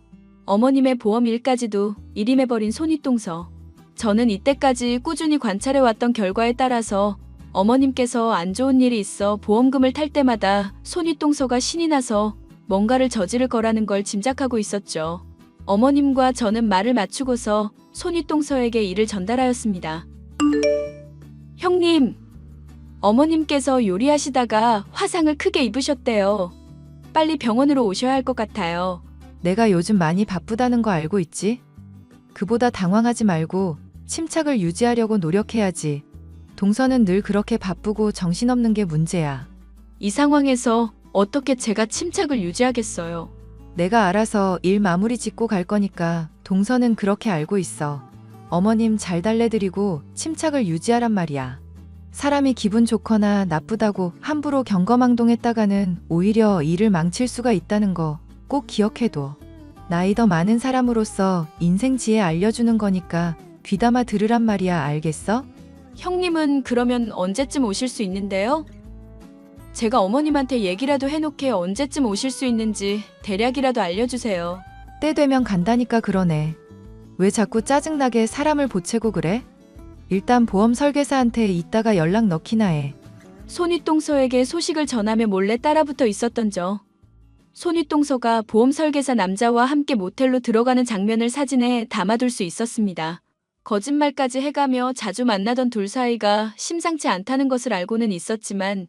어머님의 보험 일까지도 일임해버린 손윗동서. 저는 이때까지 꾸준히 관찰해왔던 결과에 따라서 어머님께서 안 좋은 일이 있어 보험금을 탈 때마다 손윗동서가 신이 나서 뭔가를 저지를 거라는 걸 짐작하고 있었죠. 어머님과 저는 말을 맞추고서 손윗동서에게 이를 전달하였습니다. 형님, 어머님께서 요리하시다가 화상을 크게 입으셨대요. 빨리 병원으로 오셔야 할 것 같아요. 내가 요즘 많이 바쁘다는 거 알고 있지? 그보다 당황하지 말고 침착을 유지하려고 노력해야지. 동서는 늘 그렇게 바쁘고 정신없는 게 문제야. 이 상황에서 어떻게 제가 침착을 유지하겠어요. 내가 알아서 일 마무리 짓고 갈 거니까 동서는 그렇게 알고 있어. 어머님 잘 달래드리고 침착을 유지하란 말이야. 사람이 기분 좋거나 나쁘다고 함부로 경거망동했다가는 오히려 일을 망칠 수가 있다는 거 꼭 기억해둬. 나이 더 많은 사람으로서 인생 지혜 알려주는 거니까 귀담아 들으란 말이야. 알겠어? 형님은 그러면 언제쯤 오실 수 있는데요? 제가 어머님한테 얘기라도 해놓게 언제쯤 오실 수 있는지 대략이라도 알려주세요. 때 되면 간다니까 그러네. 왜 자꾸 짜증나게 사람을 보채고 그래? 일단 보험 설계사한테 이따가 연락 넣기나 해. 손윗동서에게 소식을 전하며 몰래 따라붙어 있었던 저. 손윗동서가 보험 설계사 남자와 함께 모텔로 들어가는 장면을 사진에 담아둘 수 있었습니다. 거짓말까지 해가며 자주 만나던 둘 사이가 심상치 않다는 것을 알고는 있었지만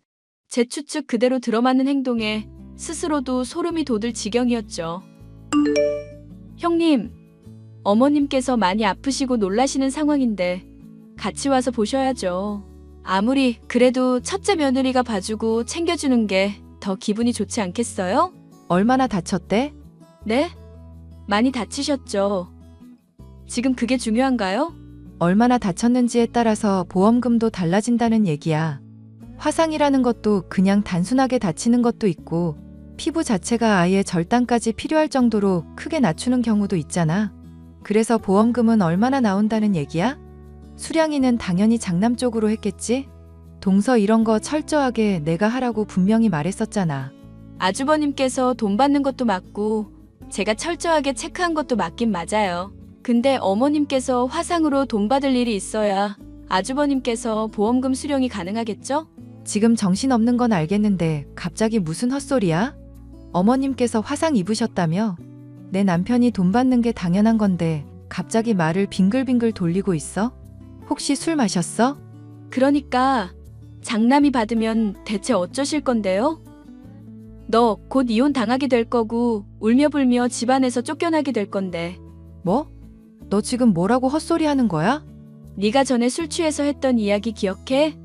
제 추측 그대로 들어맞는 행동에 스스로도 소름이 돋을 지경이었죠. 형님, 어머님께서 많이 아프시고 놀라시는 상황인데 같이 와서 보셔야죠. 아무리 그래도 첫째 며느리가 봐주고 챙겨주는 게 더 기분이 좋지 않겠어요? 얼마나 다쳤대? 네? 많이 다치셨죠. 지금 그게 중요한가요? 얼마나 다쳤는지에 따라서 보험금도 달라진다는 얘기야. 화상이라는 것도 그냥 단순하게 다치는 것도 있고 피부 자체가 아예 절단까지 필요할 정도로 크게 낮추는 경우도 있잖아. 그래서 보험금은 얼마나 나온다는 얘기야? 수량이는 당연히 장남 쪽으로 했겠지? 동서 이런 거 철저하게 내가 하라고 분명히 말했었잖아. 아주버님께서 돈 받는 것도 맞고 제가 철저하게 체크한 것도 맞긴 맞아요. 근데 어머님께서 화상으로 돈 받을 일이 있어야 아주버님께서 보험금 수령이 가능하겠죠? 지금 정신없는 건 알겠는데 갑자기 무슨 헛소리야? 어머님께서 화상 입으셨다며? 내 남편이 돈 받는 게 당연한 건데 갑자기 말을 빙글빙글 돌리고 있어? 혹시 술 마셨어? 그러니까 장남이 받으면 대체 어쩌실 건데요? 너 곧 이혼 당하게 될 거고 울며불며 집안에서 쫓겨나게 될 건데. 뭐? 너 지금 뭐라고 헛소리 하는 거야? 네가 전에 술 취해서 했던 이야기 기억해?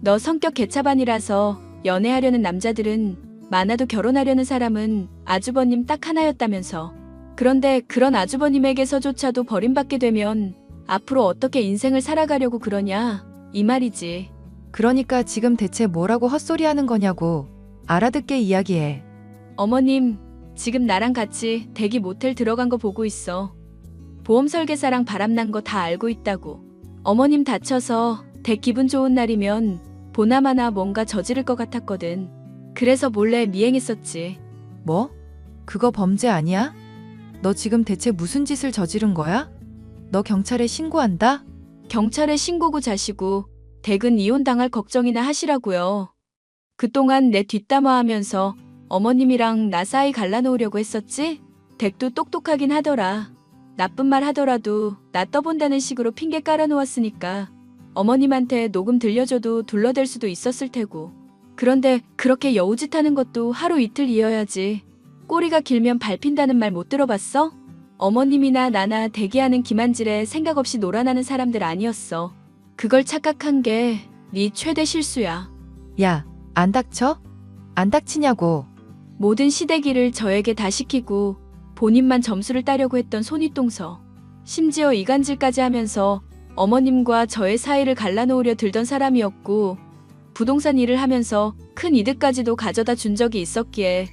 너 성격 개차반이라서 연애하려는 남자들은 많아도 결혼하려는 사람은 아주버님 딱 하나였다면서. 그런데 그런 아주버님에게서조차도 버림받게 되면 앞으로 어떻게 인생을 살아가려고 그러냐 이 말이지. 그러니까 지금 대체 뭐라고 헛소리 하는 거냐고. 알아듣게 이야기해. 어머님, 지금 나랑 같이 대기 모텔 들어간 거 보고 있어. 보험 설계사랑 바람난 거 다 알고 있다고. 어머님 다쳐서 대 기분 좋은 날이면 보나마나 뭔가 저지를 것 같았거든. 그래서 몰래 미행했었지. 뭐? 그거 범죄 아니야? 너 지금 대체 무슨 짓을 저지른 거야? 너 경찰에 신고한다? 경찰에 신고고 자시고 댁은 이혼당할 걱정이나 하시라고요. 그동안 내 뒷담화하면서 어머님이랑 나 사이 갈라놓으려고 했었지? 댁도 똑똑하긴 하더라. 나쁜 말 하더라도 나 떠본다는 식으로 핑계 깔아놓았으니까 어머님한테 녹음 들려줘도 둘러댈 수도 있었을 테고. 그런데 그렇게 여우짓하는 것도 하루 이틀 이어야지. 꼬리가 길면 밟힌다는 말 못 들어봤어? 어머님이나 나나 대기하는 김한질에 생각 없이 놀아나는 사람들 아니었어. 그걸 착각한 게 네 최대 실수야. 야, 안 닥쳐? 안 닥치냐고. 모든 시대기를 저에게 다 시키고 본인만 점수를 따려고 했던 손윗동서. 심지어 이간질까지 하면서 어머님과 저의 사이를 갈라놓으려 들던 사람이었고 부동산 일을 하면서 큰 이득까지도 가져다 준 적이 있었기에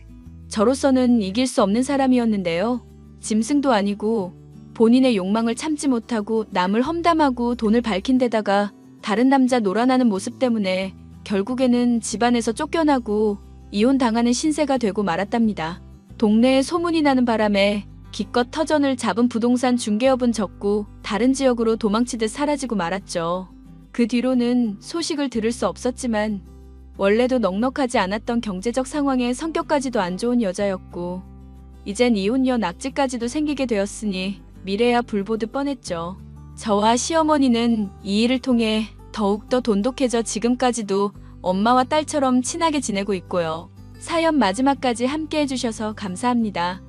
저로서는 이길 수 없는 사람이었는데요. 짐승도 아니고 본인의 욕망을 참지 못하고 남을 험담하고 돈을 밝힌 데다가 다른 남자 놀아나는 모습 때문에 결국에는 집안에서 쫓겨나고 이혼당하는 신세가 되고 말았답니다. 동네에 소문이 나는 바람에 기껏 터전을 잡은 부동산 중개업은 접고 다른 지역으로 도망치듯 사라지고 말았죠. 그 뒤로는 소식을 들을 수 없었지만 원래도 넉넉하지 않았던 경제적 상황에 성격까지도 안 좋은 여자였고 이젠 이혼녀 낙지까지도 생기게 되었으니 미래야 불보듯 뻔했죠. 저와 시어머니는 이 일을 통해 더욱더 돈독해져 지금까지도 엄마와 딸처럼 친하게 지내고 있고요. 사연 마지막까지 함께 해주셔서 감사합니다.